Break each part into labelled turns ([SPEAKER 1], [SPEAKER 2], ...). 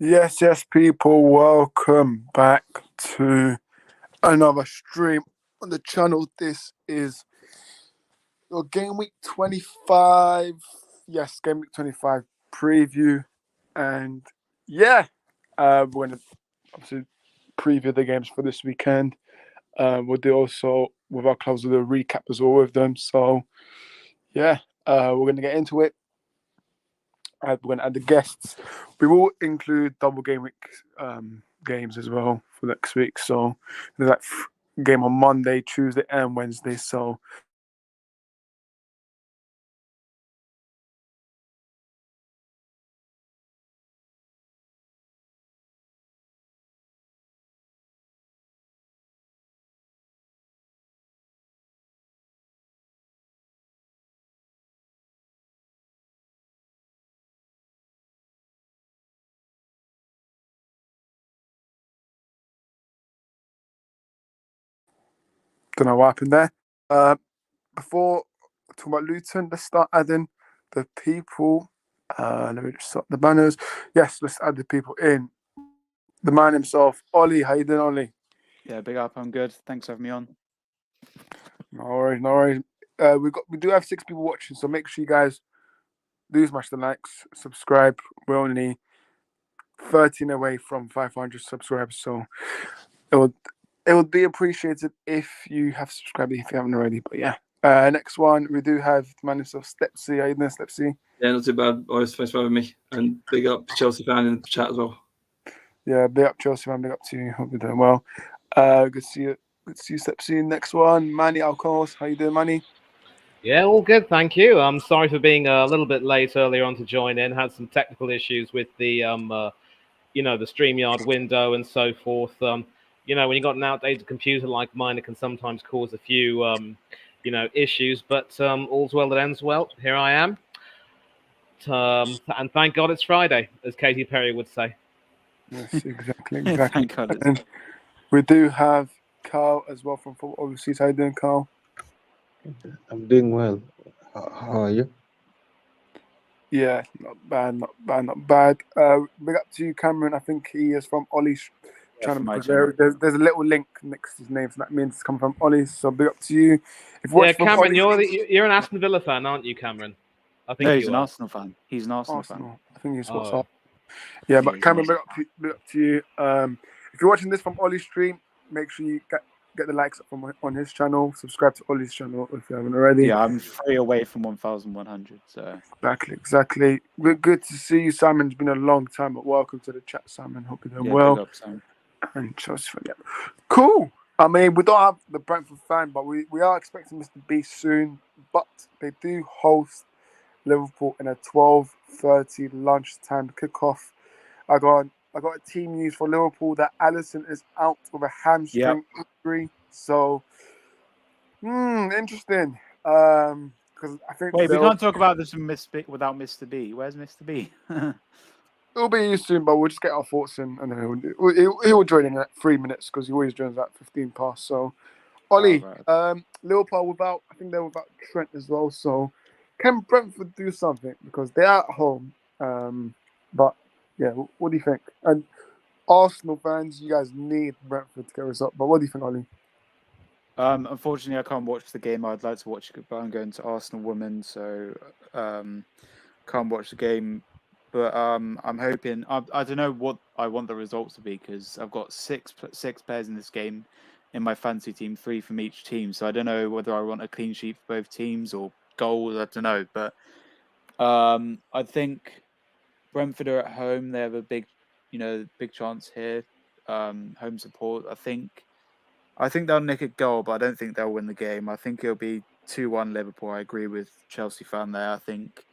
[SPEAKER 1] Yes, people, welcome back to another stream on the channel. This is your Game Week 25. Yes, Game Week 25 preview. And we're going to obviously preview the games for this weekend. We'll do also with our clubs with a recap as well with them. So, we're going to get into it. We're going to add the guests. We will include double game week games as well for next week. So there's that game on Monday, Tuesday, and Wednesday. So don't know what happened there. Before talking about Luton, let's start adding the people. Let me just start the banners. Yes, let's add the people in. The man himself, Ollie. How you doing, Ollie?
[SPEAKER 2] Yeah, big up. I'm good. Thanks for having me on.
[SPEAKER 1] No worries, no worries. We do have 6 people watching, so make sure you guys do smash the likes, subscribe. We're only 13 away from 500 subscribers, so it would be appreciated if you have subscribed if you haven't already. But yeah, next one we do have the man himself, Stepsy. How you doing, Stepsy?
[SPEAKER 3] Yeah, not too bad. Orest, thanks for having me, and big up Chelsea fan in the chat as well.
[SPEAKER 1] Yeah, big up Chelsea man, big up to you. Hope you're doing well. Good to see you. Good to see you, Stepsy. Next one, Manny Alcos. How you doing, Manny?
[SPEAKER 4] Yeah, all good, thank you. I'm sorry for being a little bit late earlier on to join in. Had some technical issues with the the StreamYard window and so forth. When you got an outdated computer like mine, it can sometimes cause a few issues. But all's well that ends well. Here I am, and thank God it's Friday, as Katy Perry would say.
[SPEAKER 1] Yes, exactly.
[SPEAKER 2] Thank God.
[SPEAKER 1] And we do have Carl as well from Football Overseas. How you doing, Carl?
[SPEAKER 5] I'm doing well. How are you?
[SPEAKER 1] Yeah, not bad. Big up to you, Cameron. I think he is from Ollie's channel because there's a little link next to his name, so that means it's come from Ollie's. So big up to you.
[SPEAKER 4] If Cameron, you're an Aston Villa fan, aren't you, Cameron?
[SPEAKER 2] I think he's an Arsenal fan. He's an Arsenal fan.
[SPEAKER 1] I think he's what's up. Yeah, but Cameron, big up to you. If you're watching this from Ollie's stream, make sure you get the likes up on his channel. Subscribe to Ollie's channel if you haven't already.
[SPEAKER 2] Yeah, I'm 3 away from 1,100. So
[SPEAKER 1] exactly. Good to see you, Simon. It's been a long time, but welcome to the chat, Simon. Hope you're doing well.
[SPEAKER 2] Big up, Simon.
[SPEAKER 1] And Chelsea fan, yeah. Cool. I mean, we don't have the Brentford fan, but we are expecting Mr. B soon. But they do host Liverpool in a 12:30 lunchtime kickoff. I got a team news for Liverpool that Alisson is out with a hamstring injury. So, interesting. Because I think
[SPEAKER 2] we can't talk about this without Mr. B. Where's Mr. B?
[SPEAKER 1] It'll be you soon, but we'll just get our thoughts in, and then he'll join in at 3 minutes because he always joins at 15 past. So, Ollie, Liverpool without, I think they're without Trent as well. So, can Brentford do something because they're at home? But yeah, what do you think? And Arsenal fans, you guys need Brentford to get us up. But what do you think, Ollie?
[SPEAKER 2] Unfortunately, I can't watch the game. I'd like to watch it, but I'm going to Arsenal women, so can't watch the game. But I'm hoping. I don't know what I want the results to be because I've got six players in this game in my fantasy team, 3 from each team. So I don't know whether I want a clean sheet for both teams or goals. I don't know, but I think Brentford are at home. They have a big chance here. Home support. I think they'll nick a goal, but I don't think they'll win the game. I think it'll be 2-1 Liverpool. I agree with Chelsea fan there. I think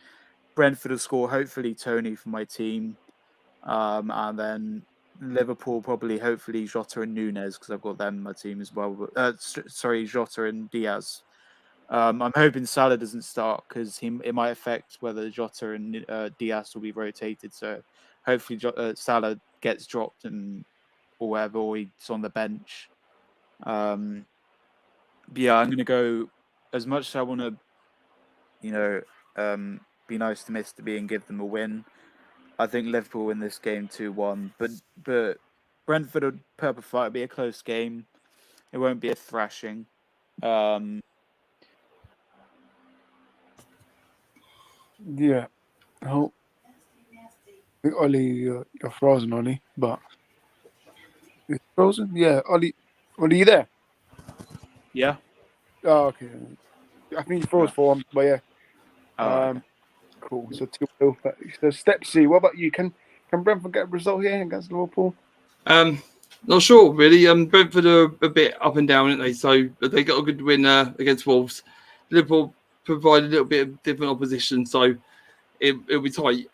[SPEAKER 2] Brentford will score, hopefully Tony for my team. And then Liverpool probably, hopefully Jota and Nunes, because I've got them in my team as well. Jota and Diaz. I'm hoping Salah doesn't start because it might affect whether Jota and Diaz will be rotated. So hopefully Salah gets dropped or whatever, or he's on the bench. I'm going to go as much as I want to, be nice to Mr. B and give them a win. I think Liverpool win this game 2-1, but Brentford would put up a fight. It'll be a close game. It won't be a thrashing.
[SPEAKER 1] Yeah. Oh, I think Ollie, you're frozen, Ollie. But it's frozen. Yeah, Ollie, you there?
[SPEAKER 2] Yeah.
[SPEAKER 1] Oh, okay. I think you froze for him, but yeah.
[SPEAKER 2] Okay.
[SPEAKER 1] Cool. So 2-0. So step C. What about you? Can Brentford get a result here against Liverpool?
[SPEAKER 3] Not sure really. Brentford are a bit up and down, aren't they? So they got a good win against Wolves. Liverpool provide a little bit of different opposition, so it'll be tight.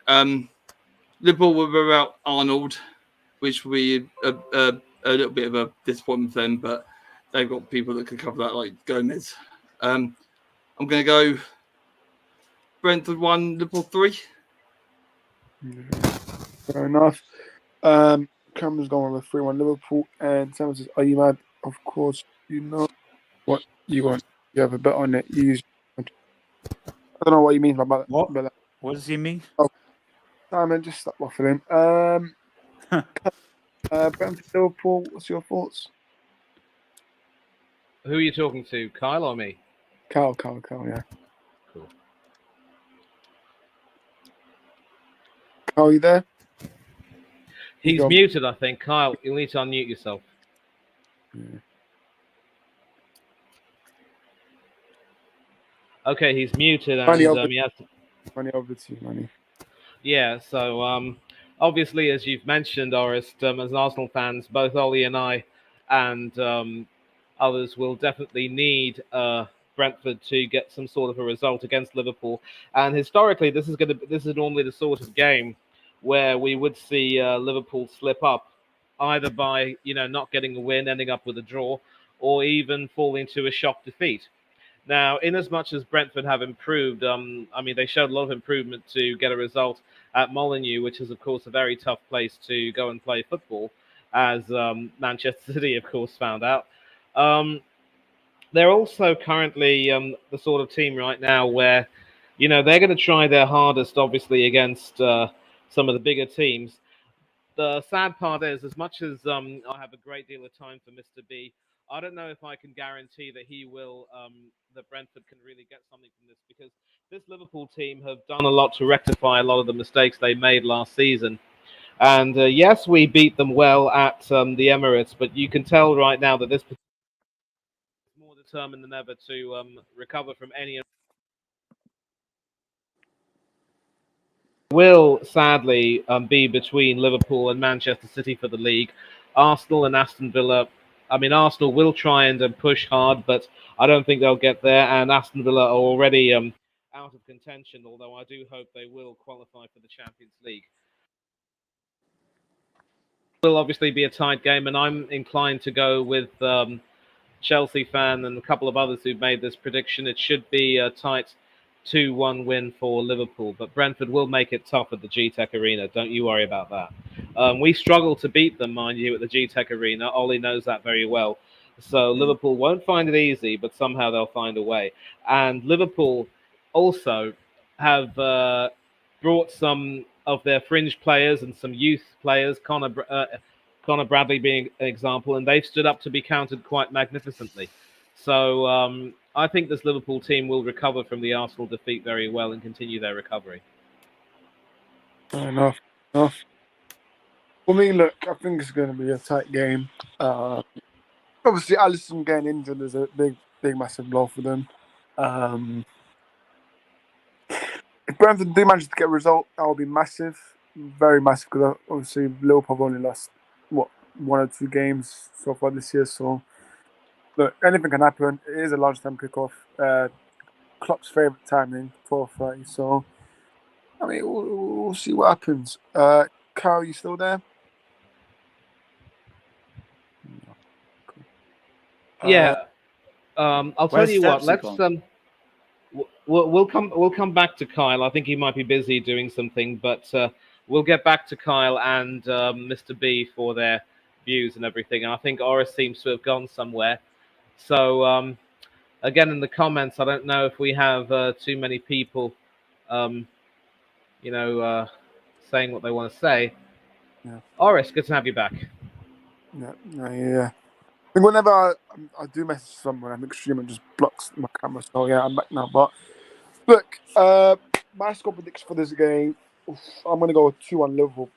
[SPEAKER 3] Liverpool were without Arnold, which will be a little bit of a disappointment for them, but they've got people that can cover that, like Gomez. I'm going to go Brentford 1, Liverpool 3.
[SPEAKER 1] Fair enough. Cameron's going with a 3-1 Liverpool, and Sam says, "Are you mad?" Of course, you know what you want. You have a bet on it. I don't know what you mean by that.
[SPEAKER 2] What?
[SPEAKER 1] By that.
[SPEAKER 2] What does he mean?
[SPEAKER 1] Simon, just stop waffling. Brentford Liverpool. What's your thoughts?
[SPEAKER 4] Who are you talking to, Kyle or me?
[SPEAKER 1] Carl, yeah.
[SPEAKER 4] Cool.
[SPEAKER 1] Carl, you there?
[SPEAKER 4] He's
[SPEAKER 1] gone.
[SPEAKER 4] muted, I think. Kyle, you'll need to unmute yourself.
[SPEAKER 1] Yeah.
[SPEAKER 4] Okay, he's muted, and
[SPEAKER 1] Money
[SPEAKER 4] he
[SPEAKER 1] over,
[SPEAKER 4] has to...
[SPEAKER 1] money over to you, money.
[SPEAKER 4] Yeah, so obviously, as you've mentioned, Orest, as Arsenal fans, both Ollie and I and others will definitely need Brentford to get some sort of a result against Liverpool. And historically, this is normally the sort of game where we would see Liverpool slip up, either by not getting a win, ending up with a draw, or even falling to a shock defeat. Now, in as much as Brentford have improved, I mean, they showed a lot of improvement to get a result at Molineux, which is, of course, a very tough place to go and play football, as Manchester City, of course, found out. They're also currently the sort of team right now where, they're going to try their hardest, obviously, against some of the bigger teams. The sad part is, as much as I have a great deal of time for Mr. B, I don't know if I can guarantee that he will, that Brentford can really get something from this, because this Liverpool team have done a lot to rectify a lot of the mistakes they made last season. And yes, we beat them well at the Emirates, but you can tell right now that this is more determined than ever to recover from any. Will sadly be between Liverpool and Manchester City for the league. Arsenal and Aston Villa. I mean, Arsenal will try and push hard, but I don't think they'll get there. And Aston Villa are already out of contention, although I do hope they will qualify for the Champions League. It will obviously be a tight game, and I'm inclined to go with Chelsea fan and a couple of others who've made this prediction. It should be a tight 2-1 win for Liverpool, but Brentford will make it tough at the G-Tech Arena. Don't you worry about that. We struggle to beat them, mind you, at the G-Tech Arena. Ollie knows that very well. So Liverpool won't find it easy, but somehow they'll find a way. And Liverpool also have brought some of their fringe players and some youth players, Connor Bradley being an example, and they've stood up to be counted quite magnificently. So I think this Liverpool team will recover from the Arsenal defeat very well and continue their recovery.
[SPEAKER 1] Fair enough. For me, look, I think it's going to be a tight game. Obviously, Alisson getting injured is a big, massive blow for them. If Brentford do manage to get a result, that will be massive, very massive, because obviously Liverpool have only lost, 1 or 2 games so far this year. So, look, anything can happen. It is a lunchtime kickoff. Klopp's favourite timing, 12:30. So, I mean, we'll see what happens. Carl, you still there? No. Cool.
[SPEAKER 4] Yeah, I'll tell you what. Let's we'll come back to Kyle. I think he might be busy doing something, but we'll get back to Kyle and Mr. B for their views and everything. And I think Orest seems to have gone somewhere. So again, in the comments, I don't know if we have too many people, saying what they want to say.
[SPEAKER 1] Yeah.
[SPEAKER 4] Orest, good to have you back.
[SPEAKER 1] Yeah. I think whenever I do message someone, I'm extreme and just blocks my camera. So yeah, I'm back now. But look, my score prediction for this game, I'm gonna go with 2-1 Liverpool,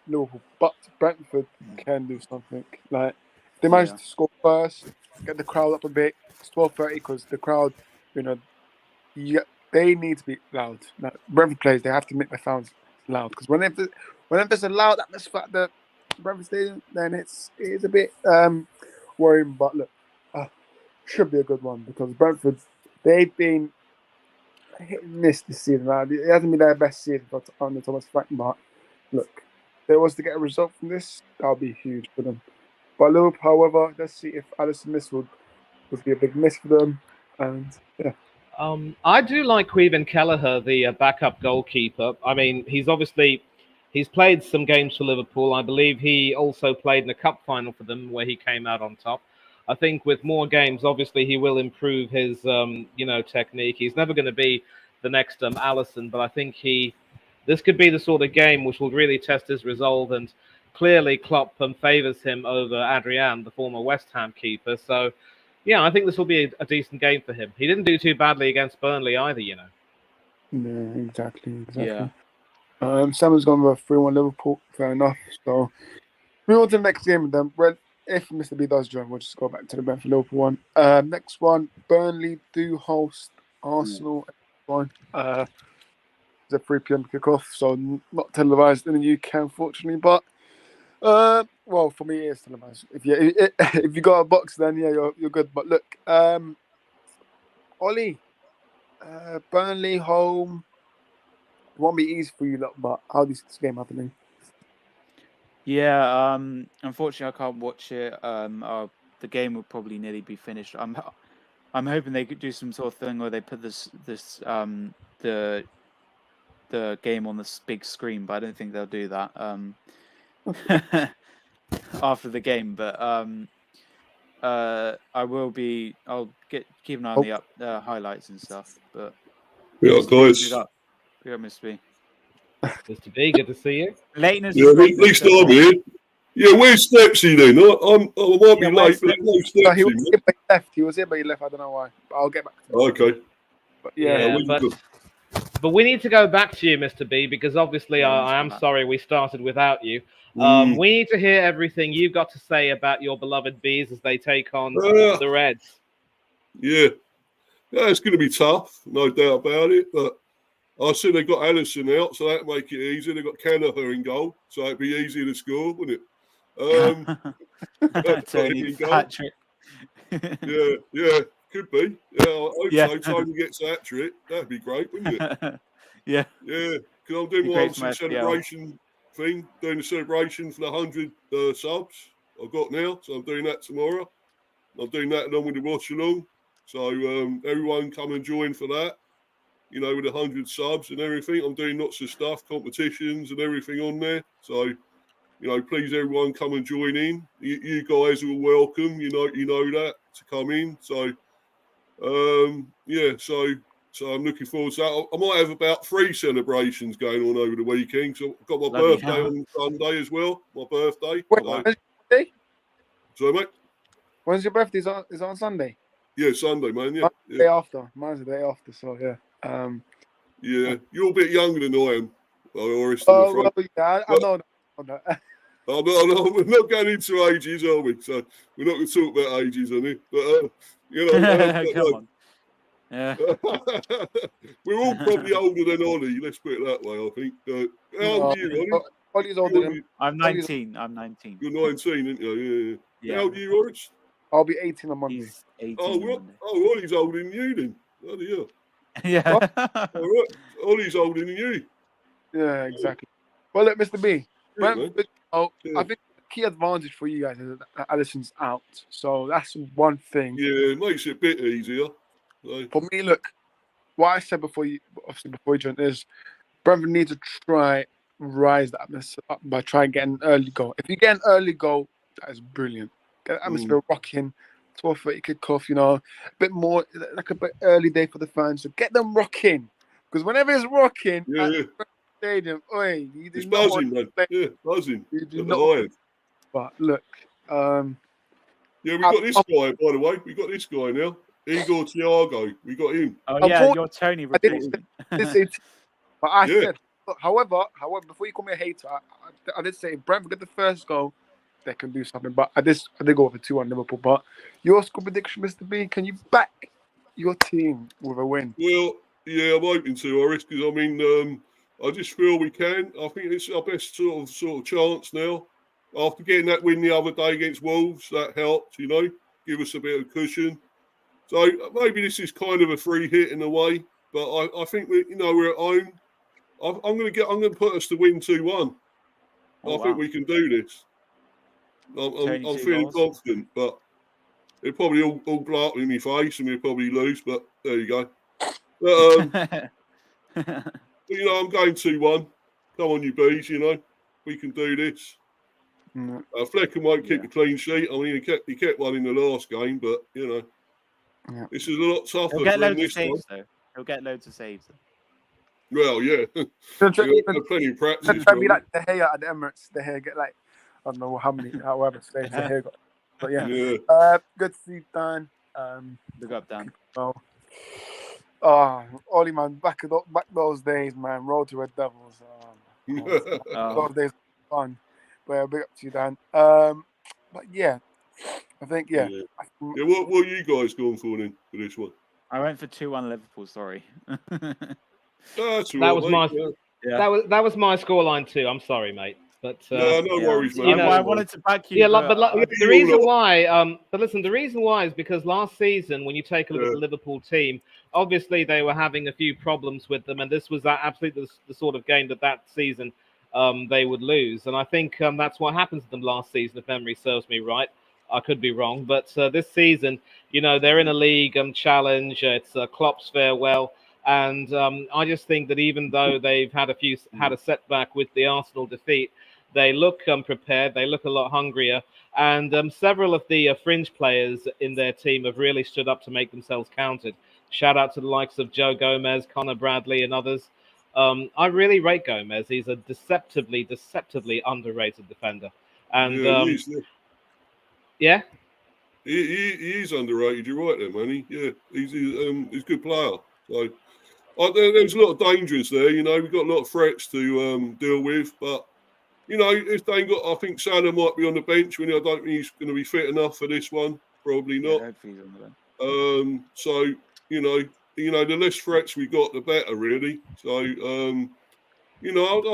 [SPEAKER 1] but Brentford can do something. Like they managed to score first, get the crowd up a bit. It's 12:30 because the crowd, you know, they need to be loud. Like, Brentford players, they have to make their sounds loud because whenever there's a loud atmosphere at the Brentford Stadium, then it is a bit worrying. But look, should be a good one because Brentford, they've been hit and miss this season. Right? It hasn't been their best season under Thomas Frank, but look, if they was to get a result from this, that would be huge for them. But Liverpool, however, let's see if Alisson miss would be a big miss for them. And yeah.
[SPEAKER 4] I do like Queven Kelleher, the backup goalkeeper. I mean, he's played some games for Liverpool. I believe he also played in a cup final for them where he came out on top. I think with more games, obviously he will improve his technique. He's never going to be the next Alisson, but I think this could be the sort of game which will really test his resolve. And clearly, Klopp favours him over Adrian, the former West Ham keeper. So. Yeah, I think this will be a decent game for him. He didn't do too badly against Burnley either, you know.
[SPEAKER 1] Yeah, exactly.
[SPEAKER 2] Yeah.
[SPEAKER 1] Samuel's gone with 3-1 Liverpool. Fair enough. So we on to the next game then. If Mr. B does join, we'll just go back to the Brentford Liverpool one. Next one, Burnley do host Arsenal. It's a 3 p.m. kickoff, so not televised in the UK, unfortunately. But well, for me, it is televised. If you got a box, then yeah, you're good. But look, Ollie, Burnley home. It won't be easy for you, lot, but how do you see this game happening?
[SPEAKER 2] Yeah, unfortunately, I can't watch it. The game will probably nearly be finished. I'm hoping they could do some sort of thing where they put the game on this big screen, but I don't think they'll do that after the game. But I'll keep an eye on the highlights and stuff. But
[SPEAKER 3] Yeah, guys.
[SPEAKER 2] Pick up, Mr. B.
[SPEAKER 4] Mr. B, good to see you.
[SPEAKER 2] Lateness.
[SPEAKER 3] Yeah, at least I'm here. Yeah, where's Stepsy then? I might be late, but no Stepsy.
[SPEAKER 1] He was here, but he left. I don't know why. But I'll get back to him.
[SPEAKER 3] Okay.
[SPEAKER 1] But yeah,
[SPEAKER 4] but we need to go back to you, Mr. B, because obviously I am sorry we started without you. We need to hear everything you've got to say about your beloved Bees as they take on the Reds.
[SPEAKER 3] Yeah, it's going to be tough, no doubt about it. But I see they got Alisson out, so that'll make it easier. They got Kelleher in goal, so it'd be easier to score, wouldn't it?
[SPEAKER 2] Tony Patrick.
[SPEAKER 3] Yeah, could be. Yeah, I hope so. Tony gets a hat trick. That'd be great, wouldn't it?
[SPEAKER 2] Yeah,
[SPEAKER 3] because I'm doing my celebration thing, doing the celebration for the 100 subs I've got now. So I'm doing that tomorrow. I'm doing that along with the watch along. So everyone come and join for that. You know, with 100 subs and everything. I'm doing lots of stuff, competitions and everything on there. So, you know, please everyone come and join in. You guys are welcome. You know that to come in. So, so I'm looking forward to that. I might have about 3 celebrations going on over the weekend. So I've got my birthday on Sunday as well. My birthday.
[SPEAKER 1] When's your birthday?
[SPEAKER 3] Sorry, mate.
[SPEAKER 1] When's your birthday? Is it on Sunday?
[SPEAKER 3] Yeah, Sunday, man. Yeah.
[SPEAKER 1] Day after. Mine's the day after. So yeah.
[SPEAKER 3] Yeah, you're a bit younger than I am. Orest,
[SPEAKER 1] well, yeah, I know.
[SPEAKER 3] We're not going into ages, are we? So we're not going to talk about ages on it. But
[SPEAKER 2] come on. Yeah.
[SPEAKER 3] We're all probably older than Ollie. Let's put it that way. I think. How old are you, Ollie?
[SPEAKER 1] Ollie's older than.
[SPEAKER 2] I'm 19. I'm 19.
[SPEAKER 3] You're 19, aren't you? Yeah. How old are you, Orest?
[SPEAKER 1] I'll be 18 on Monday.
[SPEAKER 2] He's 18.
[SPEAKER 3] Ollie's older than you then. Bloody hell.
[SPEAKER 2] Yeah.
[SPEAKER 3] All right. Ollie's older than you.
[SPEAKER 1] Yeah, exactly. Well, look, Mr. B. I think the key advantage for you guys is that Alisson's out. So that's one thing.
[SPEAKER 3] Yeah, it makes it a bit easier. So.
[SPEAKER 1] For me, look, what I said before you joined is Brentford need to try rise the atmosphere up by trying to get an early goal. If you get an early goal, that is brilliant. Get the atmosphere rocking. 12:30 kickoff, a bit more like a bit early day for the fans. So get them rocking, because whenever it's rocking, Stadium. Oi, you do
[SPEAKER 3] It's
[SPEAKER 1] not
[SPEAKER 3] buzzing,
[SPEAKER 1] want
[SPEAKER 3] man.
[SPEAKER 1] to play.
[SPEAKER 3] Yeah, buzzing
[SPEAKER 1] You
[SPEAKER 3] at
[SPEAKER 1] do
[SPEAKER 3] the
[SPEAKER 1] not.
[SPEAKER 3] high end.
[SPEAKER 1] But look,
[SPEAKER 3] Yeah, we got this guy, by the way. We got this guy now. Igor Thiago. We got him.
[SPEAKER 2] Oh yeah, you're Tony
[SPEAKER 1] I didn't
[SPEAKER 2] replacement.
[SPEAKER 1] say, but I
[SPEAKER 3] Yeah.
[SPEAKER 1] said, look, however, before you call me a hater, I did say if Brentford get the first goal, they can do something. But I did go for 2 on Liverpool. But your score prediction, Mr. B, can you back your team with a win?
[SPEAKER 3] Well, yeah, I'm hoping to, Orest, because I mean, I just feel we can. I think it's our best sort of chance now. After getting that win the other day against Wolves, that helped, give us a bit of cushion. So maybe this is kind of a free hit in a way, but I think we're at home. I'm going to put us to win 2-1. I think we can do this. I'm feeling confident, but it probably all blow up in my face and we'll probably lose. But there you go. But, I'm going 2-1. Come on, you bees. We can do this. Flecken won't keep the clean sheet. I mean, he kept one in the last game, but this is a lot tougher.
[SPEAKER 2] He'll get
[SPEAKER 3] for him
[SPEAKER 2] loads of
[SPEAKER 3] this
[SPEAKER 2] saves,
[SPEAKER 3] time.
[SPEAKER 2] though. He'll get loads of saves.
[SPEAKER 3] Well, yeah. Plenty of practice.
[SPEAKER 1] Try to be like De Gea at the Emirates. De Gea get like, I don't know however saves De Gea got. But yeah. Good to see you, Dan.
[SPEAKER 2] Look up, Dan.
[SPEAKER 1] Well, Ollie, man, back those days, man. Road to Red Devils. Those days were fun. But yeah, big up to you, Dan. But yeah, I think
[SPEAKER 3] Yeah. What are you guys going for then for this one?
[SPEAKER 2] I went for 2-1 Liverpool. Sorry.
[SPEAKER 3] That's
[SPEAKER 4] that was my that was my scoreline too. I'm sorry, mate. But
[SPEAKER 3] no worries, man.
[SPEAKER 2] I wanted to back you.
[SPEAKER 4] Yeah, but the reason why, but listen, the reason why is because last season, when you take a look at the Liverpool team, obviously they were having a few problems with them, and this was absolutely the sort of game that season they would lose. And I think that's what happened to them last season, if memory serves me right. I could be wrong, but this season, they're in a league challenge. It's Klopp's farewell. And I just think that even though they've had a setback with the Arsenal defeat, they look prepared. They look a lot hungrier, and several of the fringe players in their team have really stood up to make themselves counted. Shout out to the likes of Joe Gomez, Connor Bradley, and others. I really rate Gomez. He's a deceptively underrated defender. And
[SPEAKER 3] he is underrated. You're right there, man. He's a good player. So there's a lot of dangers there. We've got a lot of threats to deal with, but. If they got, I think Salah might be on the bench when I don't think he's going to be fit enough for this one. Probably not. So the less threats we got, the better, really. So I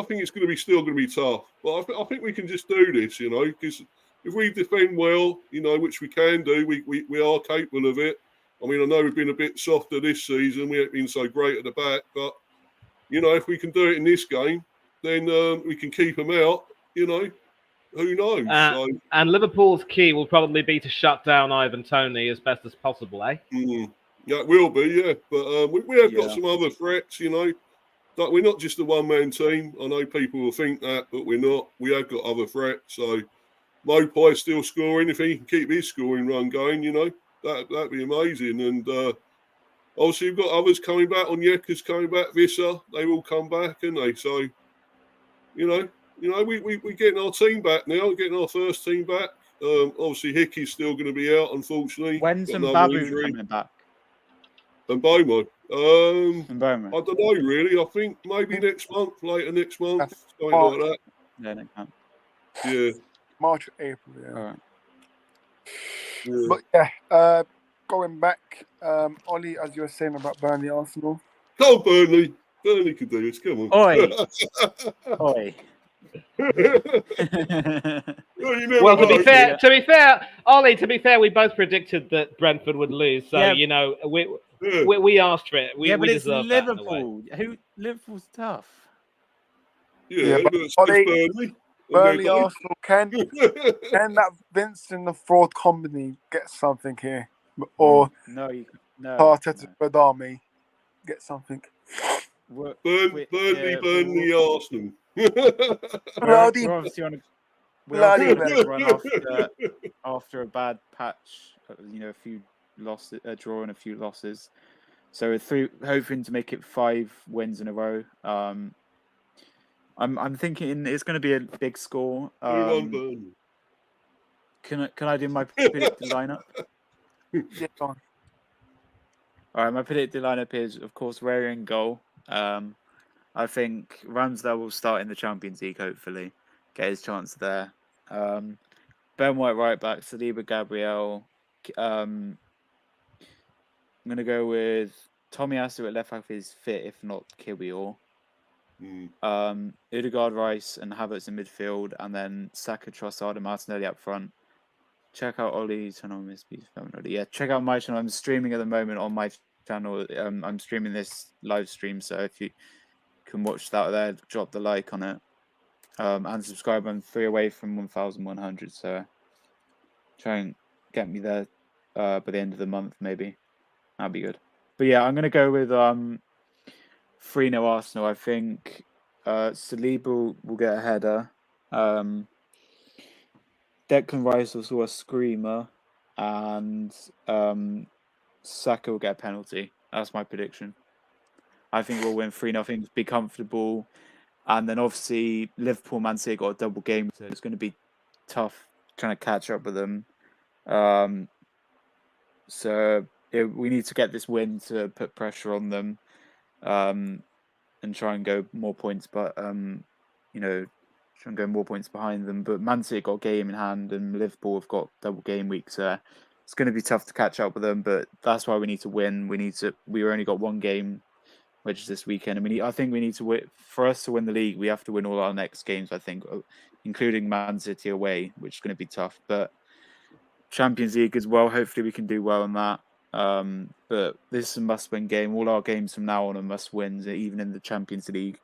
[SPEAKER 3] think it's going to be still tough, but I think we can just do this. Because if we defend well, which we can do, we are capable of it. I mean, I know we've been a bit softer this season. We haven't been so great at the back, but if we can do it in this game. Then we can keep them out, who knows?
[SPEAKER 4] And Liverpool's key will probably be to shut down Ivan Toney as best as possible, eh?
[SPEAKER 3] Yeah, it will be, yeah. But we have got some other threats, That we're not just a one-man team. I know people will think that, but we're not. We have got other threats. So Mopai still scoring. If he can keep his scoring run going, that'd be amazing. And obviously you've got others coming back. Onyeka's coming back. Visser, they will come back, and they so. We're getting our team back now. We're getting our first team back. Obviously, Hickey's still going to be out, unfortunately.
[SPEAKER 2] When's Mbabu coming back?
[SPEAKER 3] And Bomo.
[SPEAKER 2] I
[SPEAKER 3] don't know, really. I think maybe later next month, something like that.
[SPEAKER 2] Yeah, next month.
[SPEAKER 3] Yeah.
[SPEAKER 1] March, April, yeah.
[SPEAKER 2] All right.
[SPEAKER 3] Yeah.
[SPEAKER 1] But yeah, going back, Ollie, as you were saying about Burnley, Arsenal.
[SPEAKER 3] Go Burnley. Burnley can do this. Come on.
[SPEAKER 2] Oi. Oi.
[SPEAKER 4] Well, to be fair, Ollie, we both predicted that Brentford would lose. So we asked for it.
[SPEAKER 2] But it's
[SPEAKER 4] Liverpool.
[SPEAKER 2] Liverpool's tough.
[SPEAKER 3] Yeah, but
[SPEAKER 1] Burnley Arsenal can that Vincent the Fraud company get something here, or
[SPEAKER 2] no,
[SPEAKER 1] Arteta Badami get something.
[SPEAKER 3] Burnley, Arsenal.
[SPEAKER 1] Bloody,
[SPEAKER 2] we're obviously on a run after a bad patch. A few losses, a draw and a few losses. So we're hoping to make it 5 wins in a row. I'm thinking it's going to be a big score.
[SPEAKER 3] 3-1 Burnley.
[SPEAKER 2] Can I do my predicted lineup?
[SPEAKER 1] Yeah, go on.
[SPEAKER 2] All right, my predicted lineup is, of course, Raya in goal. I think Ramsdale will start in the Champions League, hopefully, get his chance there. Ben White right back, Saliba, Gabriel. I'm going to go with Tomiyasu at left back if he's fit, if not Kiwior. Odegaard, Rice, and Havertz in midfield, and then Saka, Trossard, and Martinelli up front. Check out Ollie's channel. Yeah, check out my channel. I'm streaming at the moment on my channel. I'm streaming this live stream, so if you can watch that there, drop the like on it. And subscribe. I'm 3 away from 1,100, so try and get me there by the end of the month, maybe. That'd be good. But yeah, I'm gonna go with 3-0 Arsenal. I think Saliba will get a header. Declan Rice will score a screamer, and Saka will get a penalty. That's my prediction. I think we'll win 3-0. I think be comfortable. And then obviously Liverpool, Man City got a double game, so it's going to be tough trying to catch up with them. We need to get this win to put pressure on them, and try and go more points. But try and go more points behind them. But Man City got a game in hand, and Liverpool have got double game week, so it's going to be tough to catch up with them. But that's why we need to win. We only got one game, which is this weekend. I think we need to win. For us to win the league, we have to win all our next games, I think, including Man City away, which is going to be tough. But Champions League as well, hopefully we can do well on that. But this is a must-win game. All our games from now on are must-wins, even in the Champions League.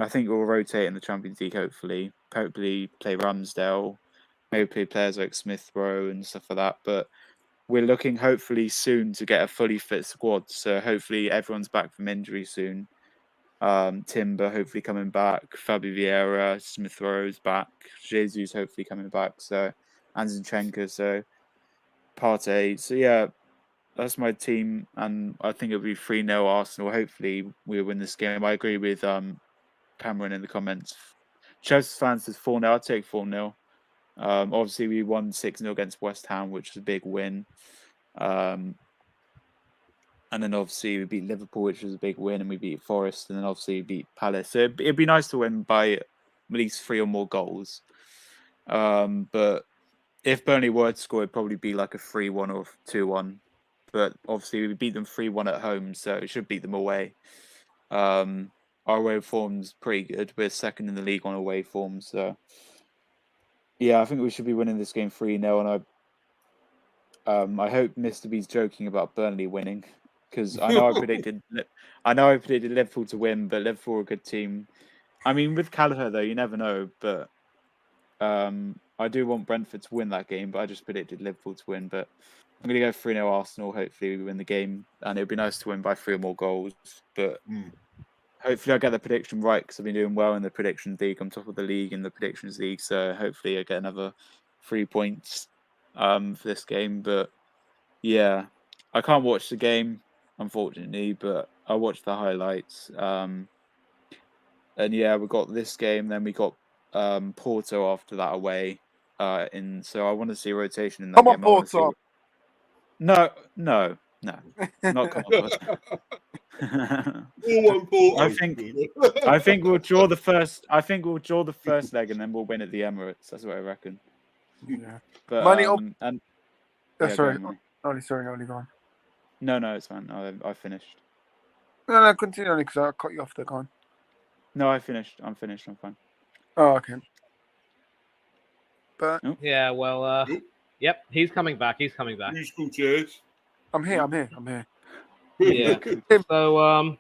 [SPEAKER 2] I think we'll rotate in the Champions League, hopefully. Hopefully play Ramsdale, maybe play players like Smith Rowe and stuff like that. But we're looking hopefully soon to get a fully fit squad. So hopefully everyone's back from injury soon. Timber hopefully coming back. Fabi Vieira, Smith Rowe's back. Jesus hopefully coming back. So and Zinchenko. So Partey. So yeah, that's my team, and I think it'll be 3-0 Arsenal. Hopefully we'll win this game. I agree with Cameron in the comments. Chelsea fans says 4-0. I'll take 4-0. Obviously, we won 6-0 against West Ham, which is a big win. And then obviously we beat Liverpool, which was a big win, and we beat Forest, and then obviously we beat Palace. So it'd be nice to win by at least 3 or more goals. But if Burnley were to score, it'd probably be like a 3-1 or 2-1. But obviously we beat them 3-1 at home, so it should beat them away. Our away form's pretty good. We're second in the league on away form, so yeah, I think we should be winning this game 3-0, and I hope Mr. B's joking about Burnley winning, because I know I predicted Liverpool to win, but Liverpool are a good team. I mean, with Callagher though, you never know. But I do want Brentford to win that game, but I just predicted Liverpool to win. But I'm going to go 3-0 Arsenal. Hopefully we win the game, and it would be nice to win by 3 or more goals. But hopefully I get the prediction right, because I've been doing well in the predictions league. I'm top of the league in the predictions league, so hopefully I get another 3 points for this game. But yeah, I can't watch the game, unfortunately, but I watched the highlights. And yeah, we got this game, then we got Porto after that away. So I want to see a rotation in that
[SPEAKER 1] Come on,
[SPEAKER 2] game. I wanna see
[SPEAKER 1] Porto.
[SPEAKER 2] No, not come on. I think we'll draw the first. I think we'll draw the first leg, and then we'll win at the Emirates. That's what I reckon.
[SPEAKER 1] Yeah.
[SPEAKER 2] But
[SPEAKER 1] Money
[SPEAKER 2] and
[SPEAKER 1] sorry.
[SPEAKER 2] go on,
[SPEAKER 1] Only go on.
[SPEAKER 2] No, it's fine. I finished.
[SPEAKER 1] No, continue on, because I cut you off there. Go on.
[SPEAKER 2] No, I finished. I'm finished. I'm fine.
[SPEAKER 1] Oh, okay. But
[SPEAKER 4] Yeah, well, yep, he's coming back.
[SPEAKER 3] Musical chairs.
[SPEAKER 1] I'm here.
[SPEAKER 4] Yeah. So,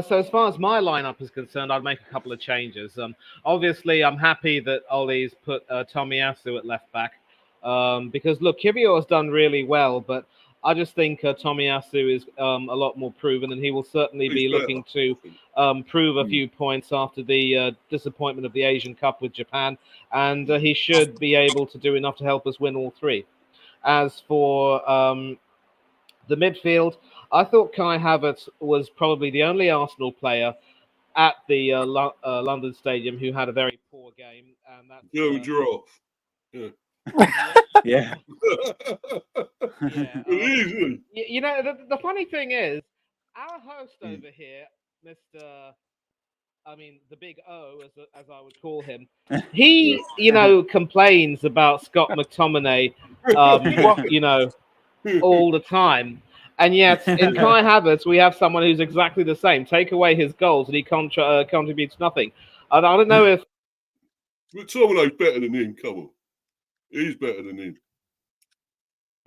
[SPEAKER 4] so as far as my lineup is concerned, I'd make a couple of changes. Obviously, I'm happy that Ollie's put Tomiyasu at left back, because look, Kiwior has done really well, but I just think Tomiyasu is a lot more proven, and he will certainly be looking to prove a few points after the disappointment of the Asian Cup with Japan, and he should be able to do enough to help us win all 3. As for the midfield, I thought Kai Havertz was probably the only Arsenal player at the London Stadium who had a very poor game, and that's
[SPEAKER 6] German giraffe. Yeah.
[SPEAKER 2] Yeah.
[SPEAKER 4] yeah.
[SPEAKER 6] It is, isn't
[SPEAKER 4] You know, the funny thing is, our host over here, Mr. I mean, the big O, as I would call him, he, you know, complains about Scott McTominay, you know, all the time. And yet, in Kai Havertz, we have someone who's exactly the same. Take away his goals, and he contributes nothing. And I don't know if
[SPEAKER 6] But McTominay's better than him. Come on, he's better than him.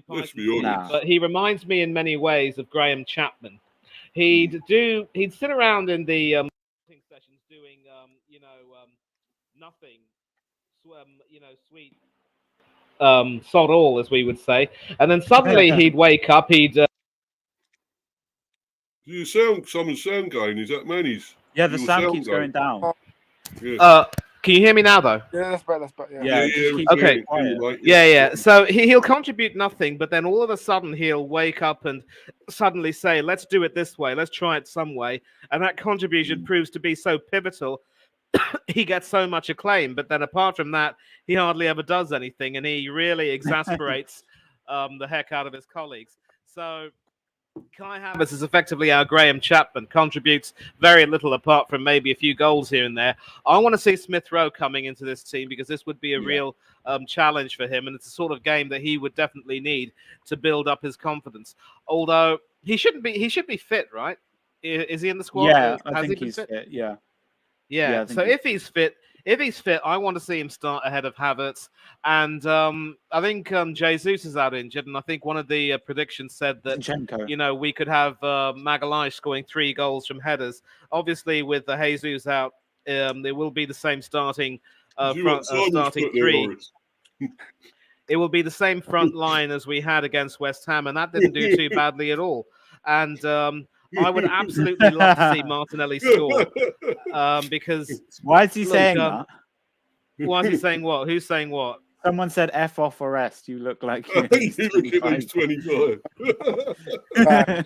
[SPEAKER 6] Let's be honest.
[SPEAKER 2] Nah.
[SPEAKER 4] but he reminds me in many ways of Graham Chapman. He'd sit around in the sessions doing, you know, nothing, you know, sweet, sod all, as we would say, and then suddenly he'd wake up,
[SPEAKER 6] Someone's sound going. Is that Manny's?
[SPEAKER 2] Yeah, the
[SPEAKER 6] Your
[SPEAKER 2] sound keeps
[SPEAKER 6] going.
[SPEAKER 2] going down.
[SPEAKER 6] Yeah.
[SPEAKER 4] can you hear me now though?
[SPEAKER 1] Yeah, that's better. Yeah.
[SPEAKER 2] Yeah,
[SPEAKER 6] yeah.
[SPEAKER 2] just keep
[SPEAKER 4] Okay.
[SPEAKER 2] going quiet.
[SPEAKER 6] Right,
[SPEAKER 4] Yeah. So he'll contribute nothing, but then all of a sudden he'll wake up and suddenly say, let's do it this way, let's try it some way. And that contribution proves to be so pivotal. He gets so much acclaim, but then apart from that, he hardly ever does anything, and he really exasperates the heck out of his colleagues. So Kai Havertz is effectively our Graham Chapman, contributes very little apart from maybe a few goals here and there. I want to see Smith Rowe coming into this team because this would be a real challenge for him, and it's the sort of game that he would definitely need to build up his confidence. Although he should be fit, right? Is he in the squad?
[SPEAKER 2] Yeah,
[SPEAKER 4] Has
[SPEAKER 2] I
[SPEAKER 4] he
[SPEAKER 2] think
[SPEAKER 4] been
[SPEAKER 2] he's
[SPEAKER 4] fit?
[SPEAKER 2] fit. Yeah.
[SPEAKER 4] Yeah.
[SPEAKER 2] I think
[SPEAKER 4] So if he's fit, I want to see him start ahead of Havertz. And I think Jesus is out injured, and I think one of the predictions said that
[SPEAKER 2] Zinchenko.
[SPEAKER 4] you know we could have Magalhaes scoring 3 goals from headers. Obviously, with the Jesus out, there will be the same starting starting 3. It will be the same front line as we had against West Ham, and that didn't do too badly at all. And I would absolutely love to see Martinelli score because
[SPEAKER 2] Why is he saying that?
[SPEAKER 4] why is he saying what? Who's saying what?
[SPEAKER 2] Someone said F off Orest. You look like you're
[SPEAKER 6] You look at he's 25.
[SPEAKER 1] I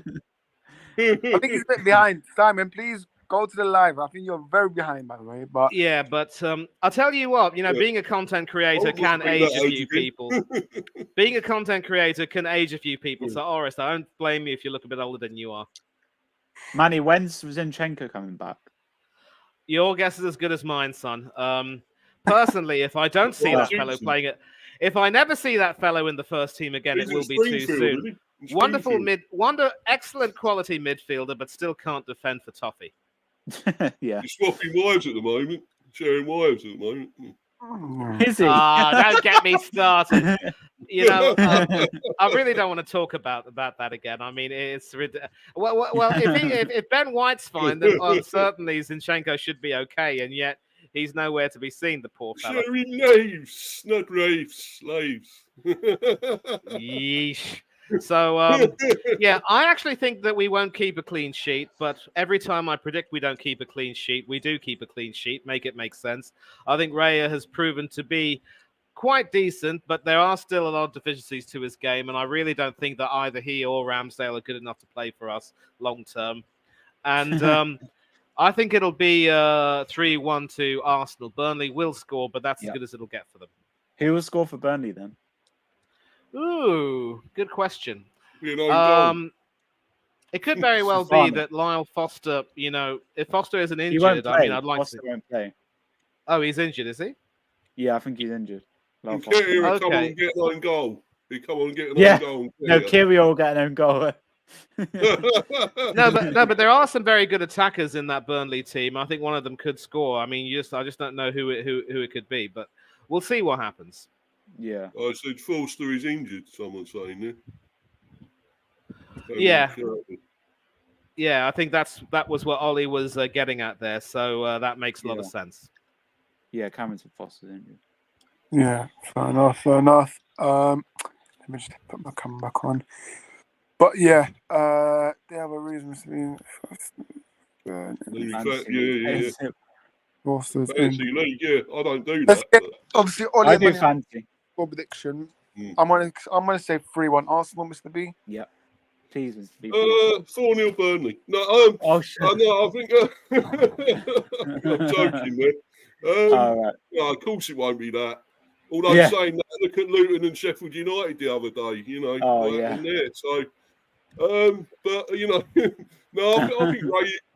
[SPEAKER 1] think he's a bit behind. Simon, please go to the live. I think you're very behind, by the way. But
[SPEAKER 4] Yeah, but I'll tell you what, you know, being a content creator can age a few people. Being a content creator can age a few people. So, Orest, I don't blame you if you look a bit older than you are.
[SPEAKER 2] Manny, when's Zinchenko coming back?
[SPEAKER 4] Your guess is as good as mine, son. Personally, if I don't see that fellow playing it, if I never see that fellow in the first team again, it will be too soon. Excellent quality midfielder, but still can't defend for toffee.
[SPEAKER 2] Yeah.
[SPEAKER 6] He's swapping wives at the moment. Sharing wives at the moment.
[SPEAKER 2] Is he?
[SPEAKER 4] Don't get me started. You know, I really don't want to talk about that again. I mean, it's well. If Ben White's fine, then certainly Zinchenko should be okay, and yet he's nowhere to be seen. The poor fella.
[SPEAKER 6] Sharing lives, not raves, lives.
[SPEAKER 4] Yeesh. So, yeah, I actually think that we won't keep a clean sheet, but every time I predict we don't keep a clean sheet, we do keep a clean sheet. Make it make sense. I think Raya has proven to be quite decent, but there are still a lot of deficiencies to his game, and I really don't think that either he or Ramsdale are good enough to play for us long term. And I think it'll be 3-1 to Arsenal. Burnley will score, but that's as good as it'll get for them.
[SPEAKER 2] Who will score for Burnley then?
[SPEAKER 4] Ooh, good question.
[SPEAKER 6] You know,
[SPEAKER 4] It could very well be that Lyle Foster, you know, if Foster isn't
[SPEAKER 2] He won't
[SPEAKER 4] injured,
[SPEAKER 2] play.
[SPEAKER 4] I mean, I'd like
[SPEAKER 2] Foster
[SPEAKER 4] to.
[SPEAKER 2] won't play.
[SPEAKER 4] Oh, he's injured, is he?
[SPEAKER 2] Yeah, I think he's injured.
[SPEAKER 6] Come on and get an own goal. Come on and get an own goal.
[SPEAKER 2] No, Kyrgios will get an own goal.
[SPEAKER 4] No, but there are some very good attackers in that Burnley team. I think one of them could score. I mean, I just don't know who it could be, but we'll see what happens.
[SPEAKER 2] Yeah.
[SPEAKER 6] I said Foster is injured, someone's saying there.
[SPEAKER 4] Yeah, I think that was what Ollie was getting at there. So that makes a lot of sense.
[SPEAKER 2] Yeah, Cameron said Foster's injured.
[SPEAKER 1] yeah, fair enough. Let me just put my camera back on. But yeah, they have a reason to be. Foster's
[SPEAKER 6] Fancy league, I don't do
[SPEAKER 1] Let's
[SPEAKER 6] that.
[SPEAKER 1] get, obviously, Ollie
[SPEAKER 2] I
[SPEAKER 1] and
[SPEAKER 2] do
[SPEAKER 1] Manny
[SPEAKER 2] fancy.
[SPEAKER 1] for prediction. I'm gonna say 3-1 Arsenal, Mr. B.
[SPEAKER 2] Yeah. please, Mr. B. Please.
[SPEAKER 6] 4-0 Burnley. No,
[SPEAKER 2] Oh, shit.
[SPEAKER 6] no, I think I'm joking there.
[SPEAKER 2] All right.
[SPEAKER 6] No, of course it won't be that. Although
[SPEAKER 2] Yeah.
[SPEAKER 6] saying that, look at Luton and Sheffield United the other day. You know,
[SPEAKER 2] Oh,
[SPEAKER 6] what
[SPEAKER 2] yeah.
[SPEAKER 6] happened there. So, but you know, no, I think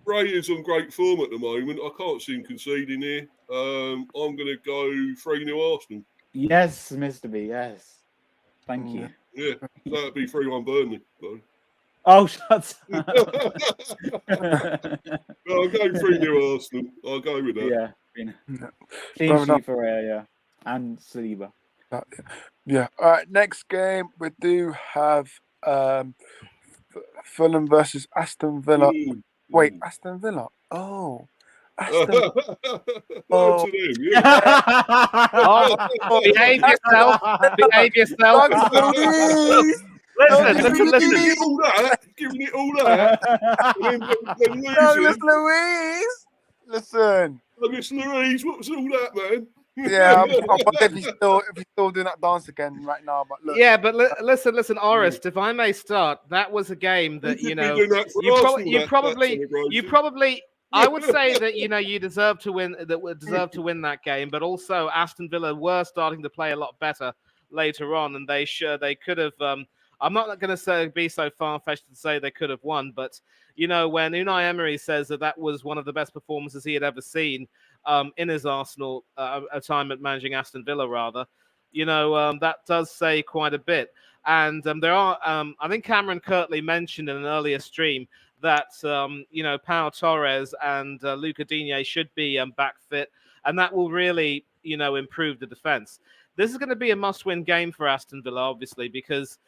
[SPEAKER 6] Ray is on great form at the moment. I can't see him conceding here. I'm going to go 3-0 Arsenal.
[SPEAKER 2] Yes, Mr. B. Yes. Thank you.
[SPEAKER 6] Yeah, so that'd be 3-1 Burnley. So.
[SPEAKER 2] Oh, shut up.
[SPEAKER 6] No, I'll go 3-0 Arsenal. I'll go with that.
[SPEAKER 2] Yeah.
[SPEAKER 1] Yeah.
[SPEAKER 2] Clean
[SPEAKER 1] Fair enough.
[SPEAKER 2] sheet for Raya and Saliba.
[SPEAKER 1] Yeah. All right. Next game we do have Fulham versus Aston Villa. Wait, Aston Villa. Oh, Aston.
[SPEAKER 6] Oh, to them, yeah.
[SPEAKER 4] Oh, behave yourself. Behave yourself.
[SPEAKER 1] Louise!
[SPEAKER 4] Listen.
[SPEAKER 6] Giving it all that, and then
[SPEAKER 1] Douglas
[SPEAKER 6] losing.
[SPEAKER 1] Louise! Listen.
[SPEAKER 6] Douglas Louise, what was all that, man?
[SPEAKER 1] Yeah, I wonder if he's still doing that dance again right now. But look,
[SPEAKER 4] Yeah, but listen, Orest, if I may start, that was a game that you probably. I would say that you deserve to win. That would deserve to win that game, but also Aston Villa were starting to play a lot better later on, and they could have. I'm not going to be so far-fetched to say they could have won, but when Unai Emery says that was one of the best performances he had ever seen in his Arsenal a time at managing Aston Villa, rather, that does say quite a bit. And there are, I think Cameron Kirtley mentioned in an earlier stream that Pau Torres and Luca Digne should be back fit, and that will really improve the defense. This is going to be a must-win game for Aston Villa, obviously, because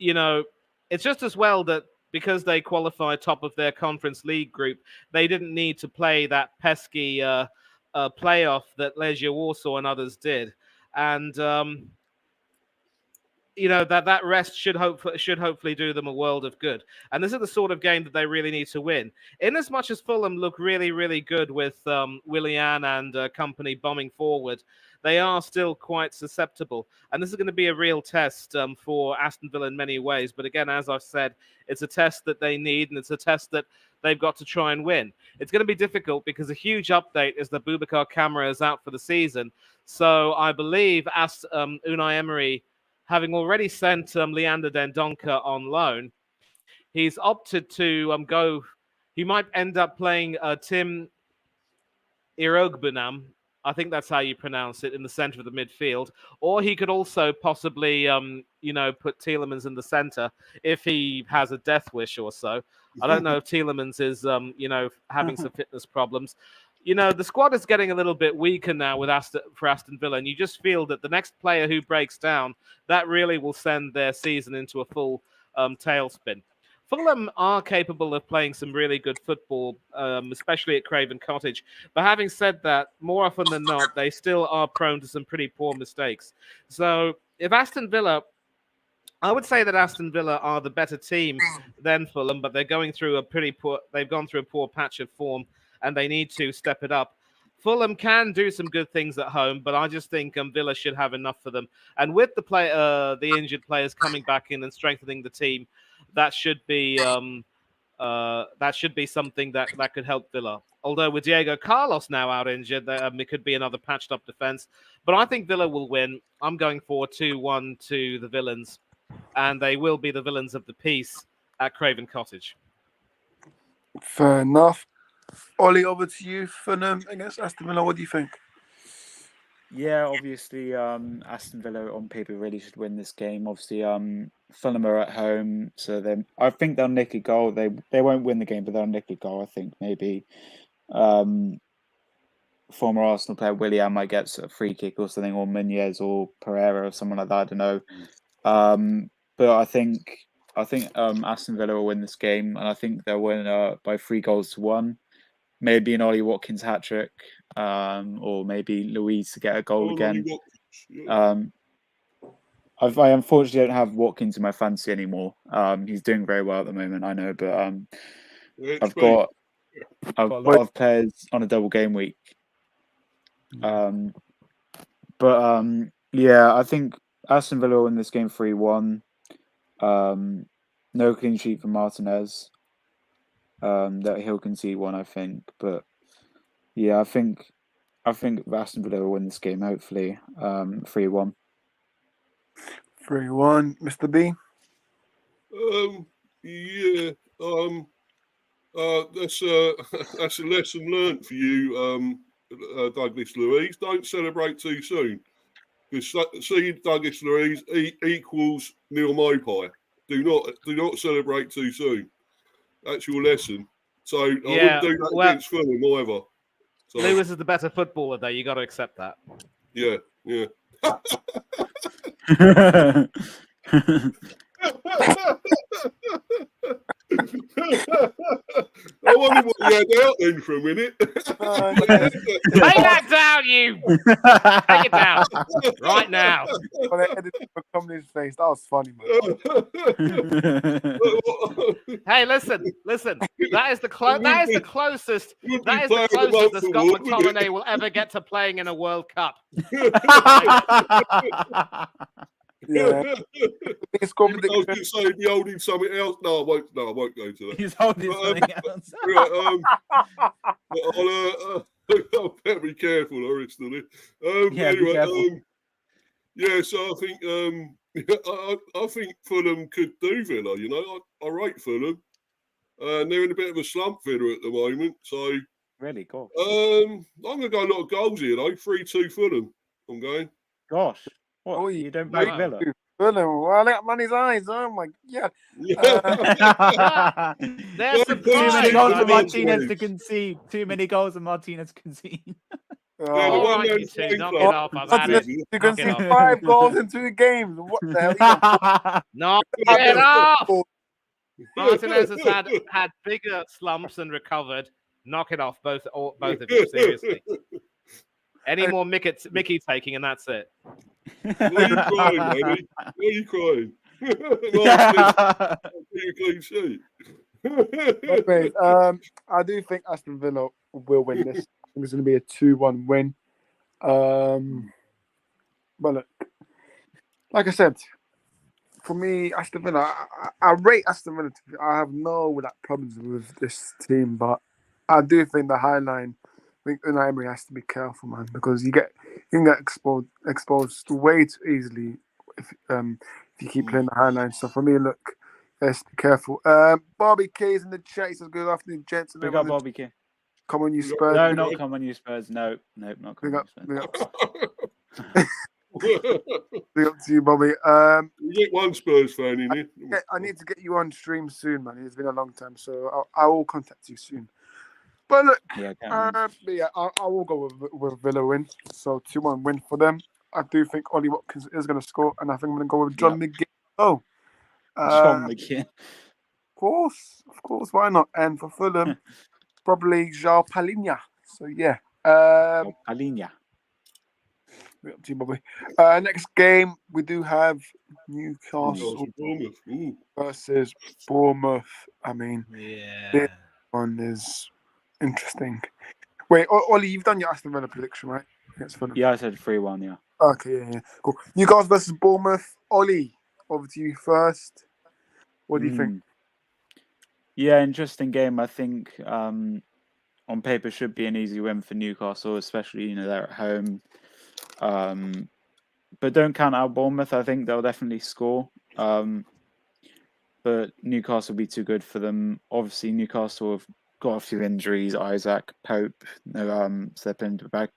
[SPEAKER 4] it's just as well that because they qualified top of their Conference League group, they didn't need to play that pesky playoff that Legia Warsaw and others did, and that rest should hopefully do them a world of good. And this is the sort of game that they really need to win. In as much as Fulham look really, really good with Willian and company bombing forward, they are still quite susceptible. And this is going to be a real test for Aston Villa in many ways. But again, as I've said, it's a test that they need, and it's a test that they've got to try and win. It's going to be difficult because a huge update is that Boubacar Kamara is out for the season. So I believe Unai Emery, having already sent Leander Dendoncker on loan, he's opted to go. He might end up playing Tim Irogbunam. I think that's how you pronounce it, in the center of the midfield. Or he could also possibly, put Tielemans in the center if he has a death wish or so. I don't know if Tielemans is, having some fitness problems. The squad is getting a little bit weaker now for Aston Villa, and you just feel that the next player who breaks down, that really will send their season into a full tailspin. Fulham are capable of playing some really good football, especially at Craven Cottage. But having said that, more often than not, they still are prone to some pretty poor mistakes. So if Aston Villa, I would say that Aston Villa are the better team than Fulham, but they've gone through a poor patch of form, and they need to step it up. Fulham can do some good things at home, but I just think Villa should have enough for them. And with the injured players coming back in and strengthening the team, that should be something that could help Villa. Although with Diego Carlos now out injured, it could be another patched up defense. But I think Villa will win. I'm going for 2-1 to the Villains, and they will be the villains of the peace at Craven Cottage.
[SPEAKER 1] fair enough. Ollie, over to you. Fulham against Aston Villa. What do you think?
[SPEAKER 2] Yeah, obviously, Aston Villa on paper really should win this game. Obviously, Fulham are at home, so I think they'll nick a goal. They won't win the game, but they'll nick a goal. I think maybe former Arsenal player Willian might get a free kick or something, or Meunier or Pereira or someone like that. I don't know. But I think Aston Villa will win this game, and I think they'll win by 3-1. Maybe an Ollie Watkins hat-trick, or maybe Louise to get a goal again. I unfortunately don't have Watkins in my fantasy anymore. He's doing very well at the moment, I know, but I've got a lot of players on a double game week. Yeah, I think Aston Villa will win this game 3-1. No clean sheet for Martinez. That he'll concede one, I think. But yeah, I think Aston Villa will win this game. Hopefully, 3-1.
[SPEAKER 1] 3-1. Mr. B.
[SPEAKER 6] Yeah. That's that's a lesson learnt for you, Douglas Luiz. Don't celebrate too soon. Because see Douglas Luiz equals Neil Mopai. Do not celebrate too soon. That's your lesson. So I wouldn't do that against Fulham either. So,
[SPEAKER 4] Lewis is the better footballer, though. You got to accept that.
[SPEAKER 6] Yeah. I wonder what you had out then for a minute.
[SPEAKER 4] Take that down, you! Take it down right now.
[SPEAKER 1] When I edited for Company's face, that was funny, man.
[SPEAKER 4] Hey, listen. That is the closest that Scott McTominay will ever get to playing in a World Cup.
[SPEAKER 1] Yeah.
[SPEAKER 6] I was going to say, be holding something else. No, I won't go to that.
[SPEAKER 2] He's holding something else.
[SPEAKER 6] I'll better be careful, Orest. So I think Fulham could do Villa. You know, I rate Fulham. They're in a bit of a slump, Villa, at the moment. So
[SPEAKER 2] really cool.
[SPEAKER 6] I'm going to go a lot of goals here, though. 3-2 Fulham. I'm going.
[SPEAKER 2] Gosh. What?
[SPEAKER 1] Oh,
[SPEAKER 2] you don't back Villa?
[SPEAKER 1] Fulham. Well, look at Manny's eyes. Oh my god.
[SPEAKER 4] There's
[SPEAKER 2] too many goals for Martinez to concede. Too many goals for Martinez to concede.
[SPEAKER 4] All right, you two, knock it off. I've had it.
[SPEAKER 1] You can see 5 goals in 2 games. What the hell?
[SPEAKER 4] Knock it off. Martinez has had bigger slumps and recovered. Knock it off, both of you, seriously. Any more Mickey taking, and that's it.
[SPEAKER 6] Why are you crying, Manny? Why are you crying?
[SPEAKER 1] Anyways, I do think Aston Villa will win this. I think it's going to be a 2-1 win. But look, like I said, for me, Aston Villa, I rate Aston Villa. I have no problems with this team, but I do think the high line. I think Unai Emery has to be careful, man, because you can get exposed way too easily if you keep playing the high line. So for me, look, let's be careful. Bobby K is in the chat. He says, "Good afternoon, gents."
[SPEAKER 2] Big up, Bobby K.
[SPEAKER 1] Come on, you Spurs.
[SPEAKER 2] No, not come on, you Spurs. No, not come on, you Spurs.
[SPEAKER 1] Big up to you, Bobby.
[SPEAKER 6] You get one Spurs fan in here.
[SPEAKER 1] I need to get you on stream soon, man. It's been a long time, so I will contact you soon. But look, I will go with Villa win. So 2-1 win for them. I do think Ollie Watkins is going to score, and I think I'm going to go with John McGinn.
[SPEAKER 2] John McGinn.
[SPEAKER 1] Of course, why not? And for Fulham, probably João Palhinha. So yeah,
[SPEAKER 2] Palhinha.
[SPEAKER 1] Up to you, Bobby. Next game we do have Newcastle versus Bournemouth. I mean, this one is interesting. Wait, Ollie, you've done your Aston Villa prediction, right?
[SPEAKER 2] Yeah, I said 3-1, yeah.
[SPEAKER 1] Okay, yeah. Cool. Newcastle versus Bournemouth. Ollie, over to you first. What do you think?
[SPEAKER 2] Yeah, interesting game. I think on paper should be an easy win for Newcastle, especially, they're at home. But don't count out Bournemouth. I think they'll definitely score. But Newcastle will be too good for them. Obviously, Newcastle have got a few injuries. Isaac, Pope, Sepp back,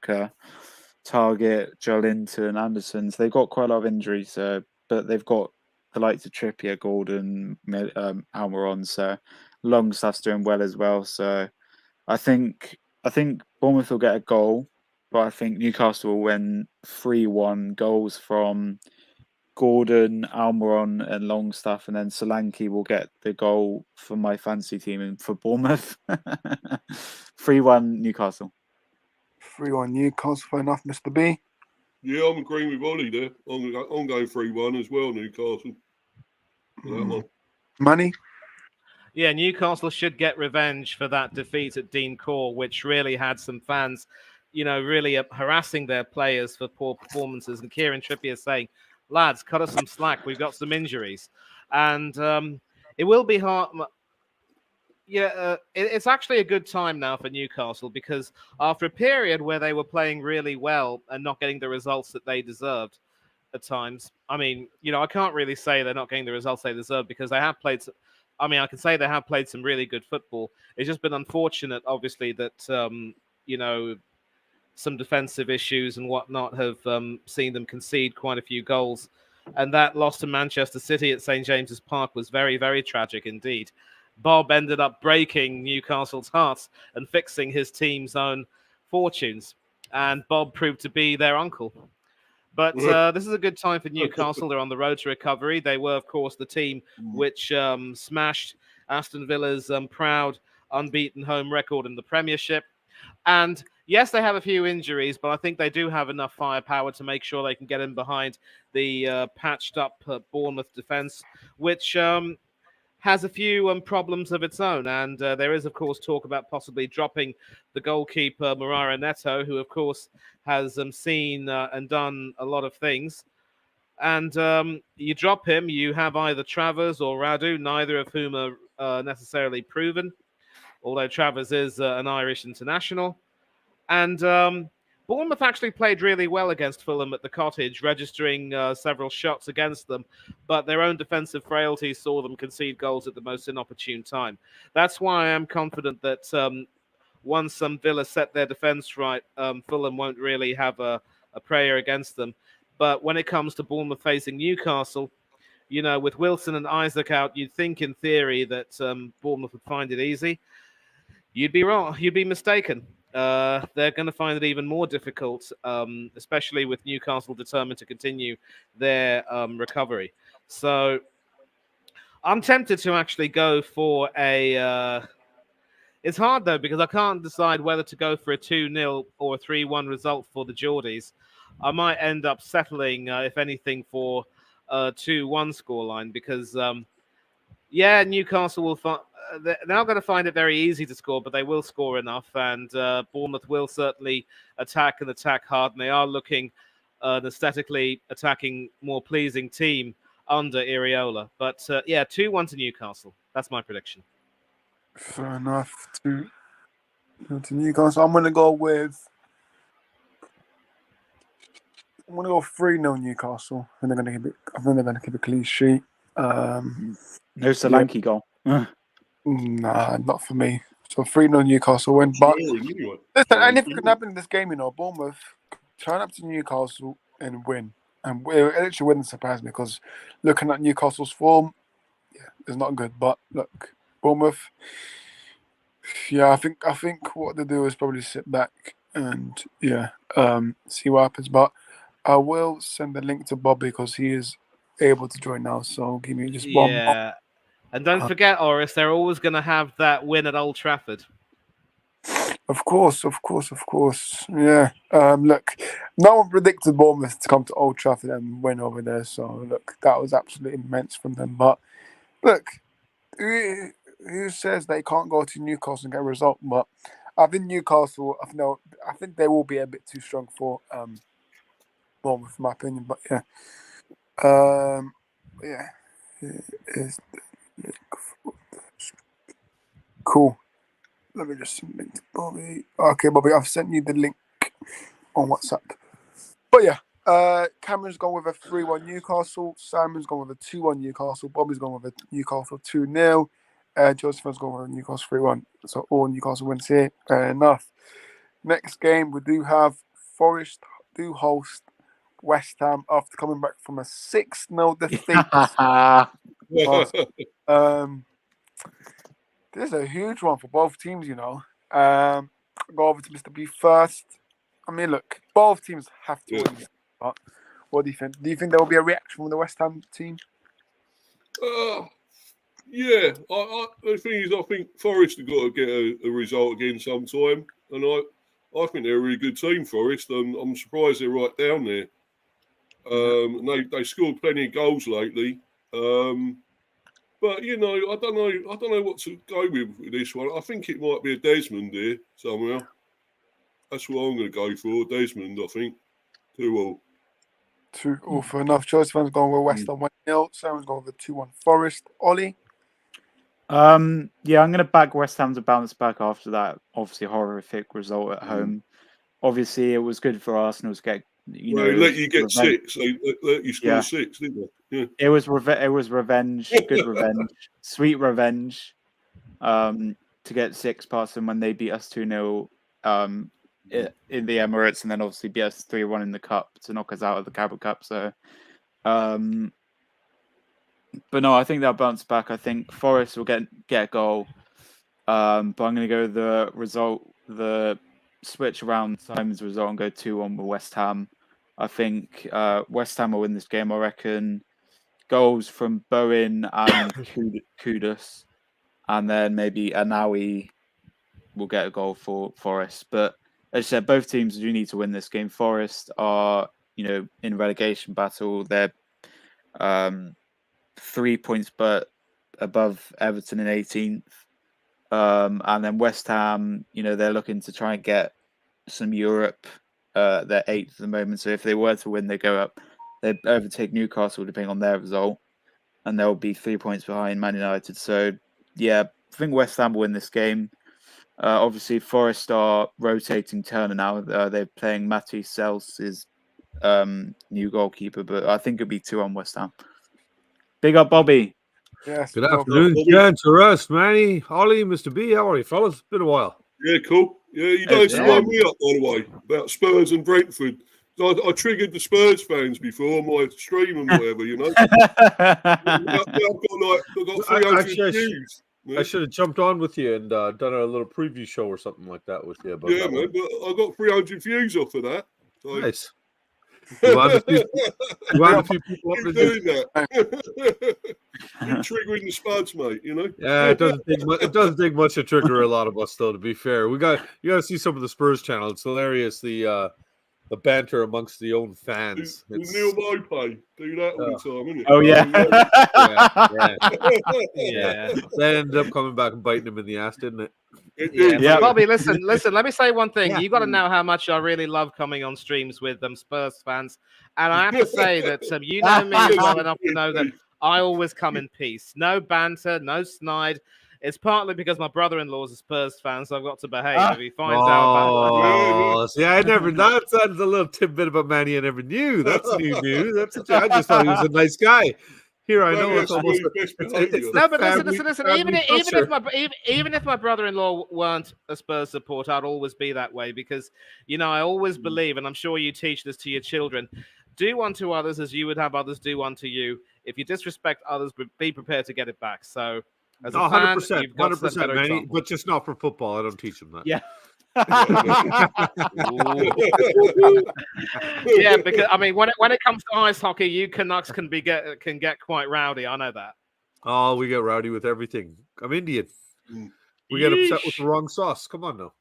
[SPEAKER 2] Target, Joelinton, Anderson. So they've got quite a lot of injuries, but they've got the likes of Trippier, Gordon, Almiron. So Longstaff's doing well as well. So I think Bournemouth will get a goal, but I think Newcastle will win 3-1. Goals from Gordon, Almiron, and Longstaff, and then Solanke will get the goal for my fantasy team and for Bournemouth. 3-1 Newcastle.
[SPEAKER 1] 3-1 Newcastle. Fair enough, Mr. B.
[SPEAKER 6] Yeah, I'm agreeing with Ollie there. I'm going 3-1 as well, Newcastle. That one.
[SPEAKER 1] Money?
[SPEAKER 4] Yeah, Newcastle should get revenge for that defeat at Dean Court, which really had some fans, really harassing their players for poor performances. And Kieran Trippier saying, lads, cut us some slack. We've got some injuries. And It will be hard. Yeah, it's actually a good time now for Newcastle because after a period where they were playing really well and not getting the results that they deserved at times. I mean, I can't really say they're not getting the results they deserve because they have played. I mean, I can say they have played some really good football. It's just been unfortunate, obviously, that you know some defensive issues and whatnot have seen them concede quite a few goals. And that loss to Manchester City at St. James's Park was very, very tragic indeed. Bob ended up breaking Newcastle's hearts and fixing his team's own fortunes. And Bob proved to be their uncle. But this is a good time for Newcastle. They're on the road to recovery. They were, of course, the team which smashed Aston Villa's proud unbeaten home record in the Premiership. And yes, they have a few injuries, but I think they do have enough firepower to make sure they can get in behind the patched-up Bournemouth defence, which has a few problems of its own. And there is, of course, talk about possibly dropping the goalkeeper, Morara Neto, who, of course, has seen and done a lot of things. And you drop him, you have either Travers or Radu, neither of whom are necessarily proven, although Travers is an Irish international. And Bournemouth actually played really well against Fulham at the Cottage, registering several shots against them, but their own defensive frailties saw them concede goals at the most inopportune time. That's why I am confident that once Villa set their defence right, Fulham won't really have a prayer against them. But when it comes to Bournemouth facing Newcastle, with Wilson and Isaac out, you'd think in theory that Bournemouth would find it easy. You'd be wrong. You'd be mistaken. They're going to find it even more difficult, especially with Newcastle determined to continue their recovery. So I'm tempted to actually go for a... It's hard, though, because I can't decide whether to go for a 2-0 or a 3-1 result for the Geordies. I might end up settling, if anything, for a 2-1 scoreline because... Newcastle will they're not going to find it very easy to score, but they will score enough, and Bournemouth will certainly attack and attack hard, and they are looking an aesthetically attacking, more pleasing team under Iriola. But 2-1 to Newcastle. That's my prediction.
[SPEAKER 1] Fair enough. To Newcastle, I'm going to go with... I'm going to go 3-0 Newcastle. I think they're going to keep a clean sheet.
[SPEAKER 2] No Solanke goal.
[SPEAKER 1] Nah, not for me. So 3-0 Newcastle win. But
[SPEAKER 6] Anyway.
[SPEAKER 1] listen, anything can happen in this game, Bournemouth turn up to Newcastle and win. And it actually wouldn't surprise me because looking at Newcastle's form, it's not good. But look, Bournemouth, I think what they do is probably sit back and see what happens. But I will send the link to Bobby because he is able to join now. So give me just one.
[SPEAKER 4] Yeah. And don't forget, Orest, they're always going to have that win at Old Trafford.
[SPEAKER 1] Of course. Yeah. Look, no one predicted Bournemouth to come to Old Trafford and win over there. So, look, that was absolutely immense from them. But, look, who says they can't go to Newcastle and get a result? But I think Newcastle, I think they will be a bit too strong for Bournemouth, in my opinion. But, cool. Let me just send the link to Bobby. Okay, Bobby, I've sent you the link on WhatsApp. But Cameron's gone with a 3-1 Newcastle. Simon's gone with a 2-1 Newcastle. Bobby's gone with a Newcastle 2-0. Joseph's gone with a Newcastle 3-1. So all Newcastle wins here. Fair enough. Next game, we do have Forest do host West Ham after coming back from a 6-0 defeat. This is a huge one for both teams, Go over to Mr. B first. I mean, look, both teams have to win. But what do you think? Do you think there will be a reaction from the West Ham team?
[SPEAKER 6] The thing is, I think Forest have got to get a result again sometime. And I think they're a really good team, Forest. I'm surprised they're right down there. And they scored plenty of goals lately. But I don't know what to go with this one. I think it might be a Desmond here somewhere. That's what I'm going to go for. Desmond, I think. 2-2.
[SPEAKER 1] 2-2 for enough. Joseph's gone with West Ham 1-0. Simon's gone with 2-1 Forest. Ollie?
[SPEAKER 2] Yeah, I'm going to back West Ham to bounce back after that obviously horrific result at home. Obviously, it was good for Arsenal to get,
[SPEAKER 6] Well, they
[SPEAKER 2] it
[SPEAKER 6] let
[SPEAKER 2] was
[SPEAKER 6] you get
[SPEAKER 2] revenge.
[SPEAKER 6] 6. They let you score
[SPEAKER 2] Yeah.
[SPEAKER 6] 6, didn't they? Yeah.
[SPEAKER 2] It was revenge, good revenge, sweet revenge. To get 6 past them when they beat us 2-0 in the Emirates, and then obviously beat us 3-1 in the cup to knock us out of the Carabao Cup. So, but no, I think they'll bounce back. I think Forest will get a goal. But I'm going to go the result, the switch around Simon's result, and go 2-1 with West Ham. I think West Ham will win this game. I reckon goals from Bowen and Kudus, and then maybe Anawi will get a goal for Forest. But as I said, both teams do need to win this game. Forest are, in relegation battle. They're 3 points but above Everton in 18th. And then West Ham, they're looking to try and get some Europe. They're 8th at the moment. So if they were to win, they go up. They overtake Newcastle depending on their result. And they'll be 3 points behind Man United. So, yeah, I think West Ham will win this game. Obviously, Forest are rotating Turner now. They're playing Matty Sells' new goalkeeper. But I think it'll be 2 on West Ham. Big up, Bobby.
[SPEAKER 1] Yes.
[SPEAKER 7] Good afternoon, gents. Orest, Manny, Ollie, Mr. B. How are you, fellas? Been a while.
[SPEAKER 6] Yeah, cool. Yeah, you don't wind me up, by the way, about Spurs and Brentford. I triggered the Spurs fans before on my stream and whatever, I've got 300 views.
[SPEAKER 7] I should have jumped on with you and done a little preview show or something like that with you. About
[SPEAKER 6] yeah, man, but I got 300 views off of that. So.
[SPEAKER 7] Nice. You wanted a few people up to
[SPEAKER 6] doing that. You're triggering the spuds, mate,
[SPEAKER 7] Yeah, it doesn't take much to trigger a lot of us, though, to be fair. You got to see some of the Spurs channel. It's hilarious, the banter amongst the own fans.
[SPEAKER 6] Neil Mopai do that all the time, isn't it?
[SPEAKER 2] Oh, yeah.
[SPEAKER 7] Yeah. That ended up coming back and biting him in the ass, didn't it?
[SPEAKER 4] Yeah. Bobby, listen. Let me say one thing. You got to know how much I really love coming on streams with Spurs fans, and I have to say that you know me well enough to know that I always come in peace. No banter, no snide. It's partly because my brother-in-law is a Spurs fan, so I've got to behave if he finds out.
[SPEAKER 7] See, that sounds a little tidbit about Manny I never knew. That's new news. I just thought he was a nice guy. Here I know it's almost.
[SPEAKER 4] No, but listen. Even if my brother-in-law weren't a Spurs supporter, I'd always be that way because I always believe, and I'm sure you teach this to your children. Do unto others as you would have others do unto you. If you disrespect others, be prepared to get it back. So, as a
[SPEAKER 7] 100%, 100%, Manny, but just not for football. I don't teach them that.
[SPEAKER 4] Yeah. Yeah, because when it comes to ice hockey, you Canucks can get quite rowdy. I know that.
[SPEAKER 7] Oh, we get rowdy with everything. I'm Indian. We get upset with the wrong sauce. Come on now.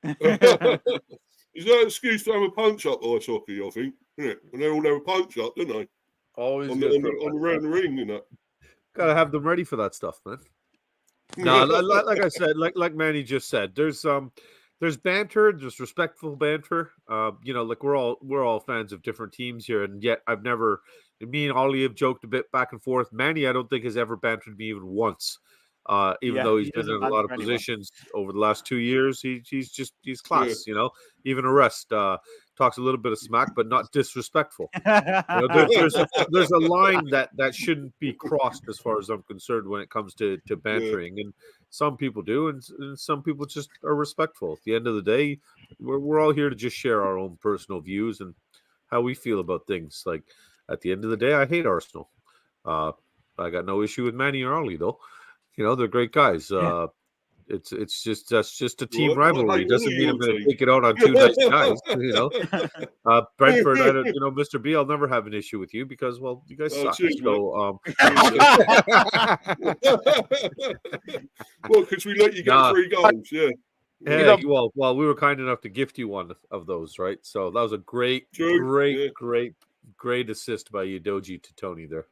[SPEAKER 6] Is that an excuse to have a punch up ice hockey? I think, isn't it? And they all have a punch up, don't they?
[SPEAKER 7] Always
[SPEAKER 6] on around the ring,
[SPEAKER 7] Gotta have them ready for that stuff, man. No, like I said, like Manny just said, there's banter, there's respectful banter. Like we're all fans of different teams here, and yet me and Ollie have joked a bit back and forth. Manny, I don't think has ever bantered me even once. Even though he's been in a lot of positions over the last 2 years, he's class. Yeah. Even Orest talks a little bit of smack, but not disrespectful. There's a line that shouldn't be crossed, as far as I'm concerned, when it comes to bantering. And some people do, and some people just are respectful. At the end of the day, we're all here to just share our own personal views and how we feel about things. Like at the end of the day, I hate Arsenal. I got no issue with Manny or Ollie, though. They're great guys. It's just that's just a team rivalry. Doesn't mean I'm going to take it out on two nice guys. Brentford, Mr. B, I'll never have an issue with you because, well, you guys suck.
[SPEAKER 6] Well, because we let you get 3 goals, yeah.
[SPEAKER 7] Yeah, well, we were kind enough to gift you one of those, right? So that was a great assist by Udoji to Tony there.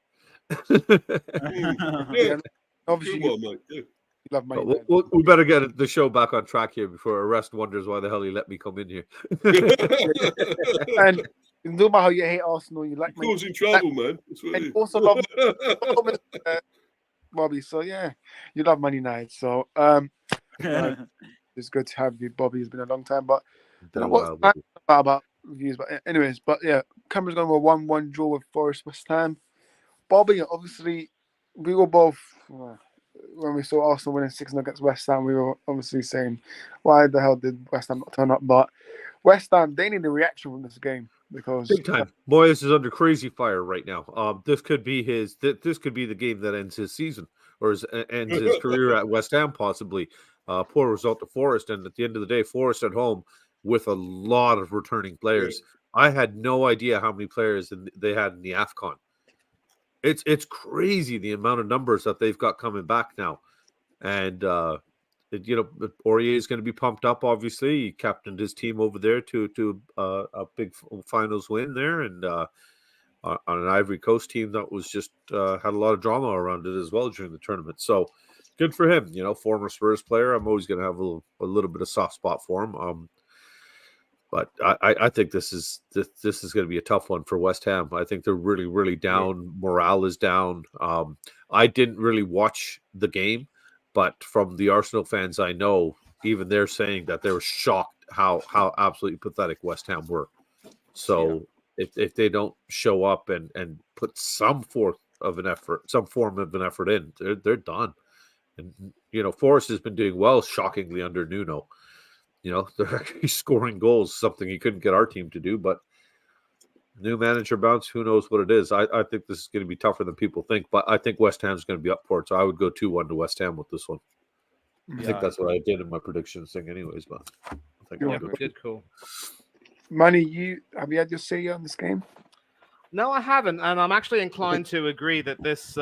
[SPEAKER 1] Obviously,
[SPEAKER 6] mate. Yeah.
[SPEAKER 1] Love my
[SPEAKER 7] we better get the show back on track here before Orest wonders why the hell he let me come in here.
[SPEAKER 1] And no matter how you hate Arsenal, you like
[SPEAKER 6] causing trouble, man.
[SPEAKER 1] And also love Bobby. So yeah, you love Man United. So it's good to have you, Bobby. It's been a long time, but
[SPEAKER 7] Been a
[SPEAKER 1] what's
[SPEAKER 7] while, buddy.
[SPEAKER 1] about reviews. But anyways, but yeah, Cameron's going with a 1-1 draw with Forest West Ham. Bobby, obviously, we were both when we saw Arsenal winning 6-0 against West Ham. We were obviously saying, why the hell did West Ham not turn up? But West Ham, they need a reaction from this game because
[SPEAKER 7] Big time. Moyes is under crazy fire right now. This could be this could be the game that ends his season or ends his career at West Ham, possibly. Poor result to Forest, and at the end of the day, Forest at home with a lot of returning players. I had no idea how many players they had in the AFCON. It's crazy the amount of numbers that they've got coming back now, and Aurier is going to be pumped up. Obviously, he captained his team over there to a big finals win there, and on an Ivory Coast team that was just had a lot of drama around it as well during the tournament. So good for him. Former Spurs player. I'm always going to have a little bit of soft spot for him. But I think this is going to be a tough one for West Ham. I think they're really, really down. Yeah. Morale is down. I didn't really watch the game, but from the Arsenal fans I know, even they're saying that they were shocked how absolutely pathetic West Ham were. So if they don't show up and put some form of an effort in, they're done. And Forrest has been doing well, shockingly, under Nuno. They're actually scoring goals, something he couldn't get our team to do. But new manager bounce, who knows what it is. I think this is going to be tougher than people think, but I think West Ham's going to be up for it. So I would go 2-1 to West Ham with this one. I think that's what I did in my predictions thing anyways. But I think I'll go
[SPEAKER 4] good call.
[SPEAKER 1] Manny, have you had your say on this game?
[SPEAKER 4] No, I haven't, and I'm actually inclined to agree that this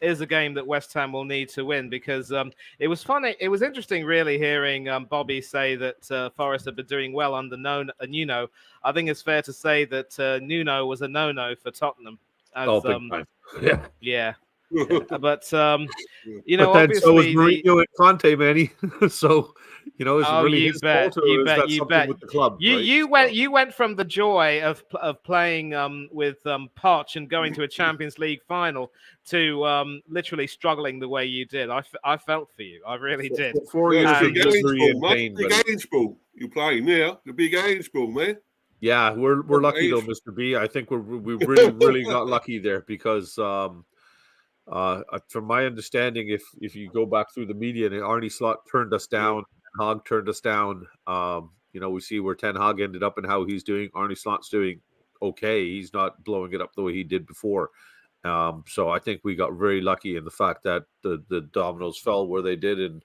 [SPEAKER 4] is a game that West Ham will need to win because it was funny. It was interesting, really, hearing Bobby say that Forest had been doing well under Nuno. I think it's fair to say that Nuno was a no-no for Tottenham.
[SPEAKER 7] Big time.
[SPEAKER 4] Yeah. But
[SPEAKER 7] but then
[SPEAKER 4] obviously,
[SPEAKER 7] so was Mourinho and Conte, Manny. So it's really his fault, or is that something with the club?
[SPEAKER 4] You went from the joy of playing with Poch and going to a Champions League final to literally struggling the way you did. I felt for you. I really did.
[SPEAKER 7] 4 years of misery and
[SPEAKER 6] pain. Big age ball. You're playing now. The big age ball, man.
[SPEAKER 7] Yeah, we're lucky though, Mr. B. I think we really got lucky there because. From my understanding, if you go back through the media, and Arne Slot turned us down, Hag turned us down. We see where Ten Hag ended up and how he's doing. Arne Slot's doing okay. He's not blowing it up the way he did before. So I think we got very lucky in the fact that the dominoes fell where they did, and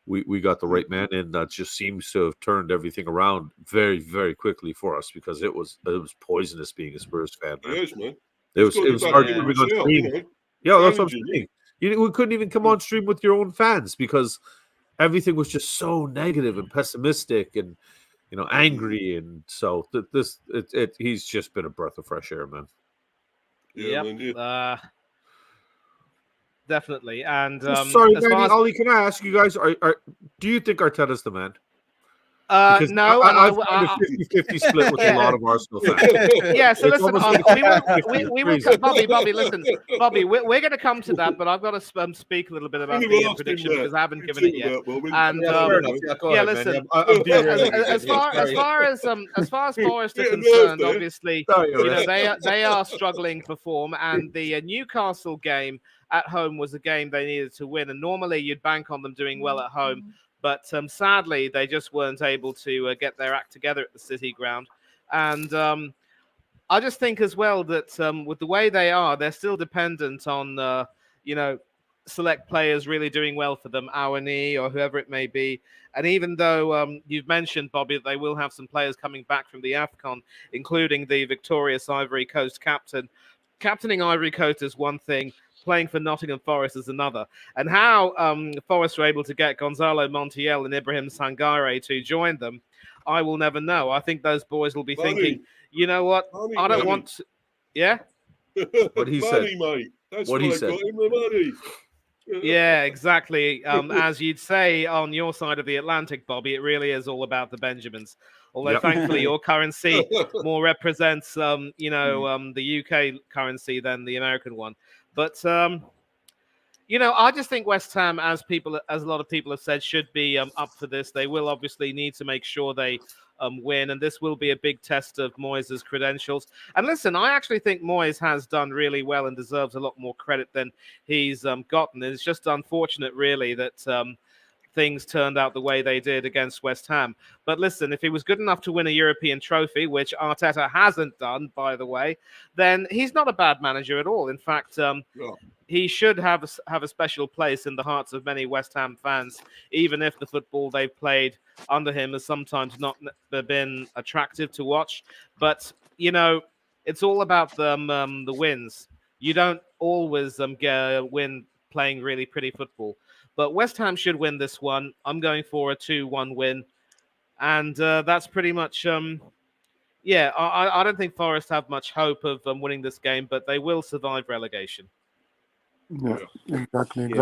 [SPEAKER 7] we got the right man in. That just seems to have turned everything around very, very quickly for us because it was poisonous being a Spurs fan. Man.
[SPEAKER 6] Yes, man.
[SPEAKER 7] It was hard to coming on stream. Yeah, that's what I'm saying. We couldn't even come on stream with your own fans because everything was just so negative and pessimistic and angry, and so he's just been a breath of fresh air, man.
[SPEAKER 6] Yeah.
[SPEAKER 4] Definitely. And
[SPEAKER 7] sorry, Manny, Ollie, can I ask you guys? Do you think Arteta's the man?
[SPEAKER 4] No,
[SPEAKER 7] I've had a 50-50 split with a lot of Arsenal fans.
[SPEAKER 4] Yeah, so listen, we will Bobby, listen, Bobby, we're going to come to that, but I've got to speak a little bit about the prediction because I haven't given it yet. And listen, as far as Forest are concerned, obviously, they are struggling for form, and the Newcastle game at home was a game they needed to win, and normally you'd bank on them doing well at home. But sadly, they just weren't able to get their act together at the City ground. And I just think as well that with the way they are, they're still dependent on, select players really doing well for them, Awani or whoever it may be. And even though you've mentioned, Bobby, that they will have some players coming back from the AFCON, including the victorious Ivory Coast captain. Captaining Ivory Coast is one thing. Playing for Nottingham Forest is another. And how Forest were able to get Gonzalo Montiel and Ibrahim Sangare to join them, I will never know. I think those boys will be thinking, you know what? I don't want to... Yeah?
[SPEAKER 7] What he said.
[SPEAKER 6] Mate. That's
[SPEAKER 7] what he said.
[SPEAKER 6] Got him the money.
[SPEAKER 4] Yeah, exactly. As you'd say on your side of the Atlantic, Bobby, it really is all about the Benjamins. Although, thankfully, your currency more represents, the UK currency than the American one. But, I just think West Ham, as a lot of people have said, should be up for this. They will obviously need to make sure they win, and this will be a big test of Moyes' credentials. And listen, I actually think Moyes has done really well and deserves a lot more credit than he's gotten. It's just unfortunate, really, that things turned out the way they did against West Ham. But listen, if he was good enough to win a European trophy, which Arteta hasn't done, by the way, then he's not a bad manager at all. In fact, he should have a special place in the hearts of many West Ham fans, even if the football they've played under him has sometimes not been attractive to watch. But, it's all about the wins. You don't always win playing really pretty football. But West Ham should win this one. I'm going for a 2-1 win. And that's pretty much... I don't think Forest have much hope of winning this game, but they will survive relegation.
[SPEAKER 1] Yeah, exactly.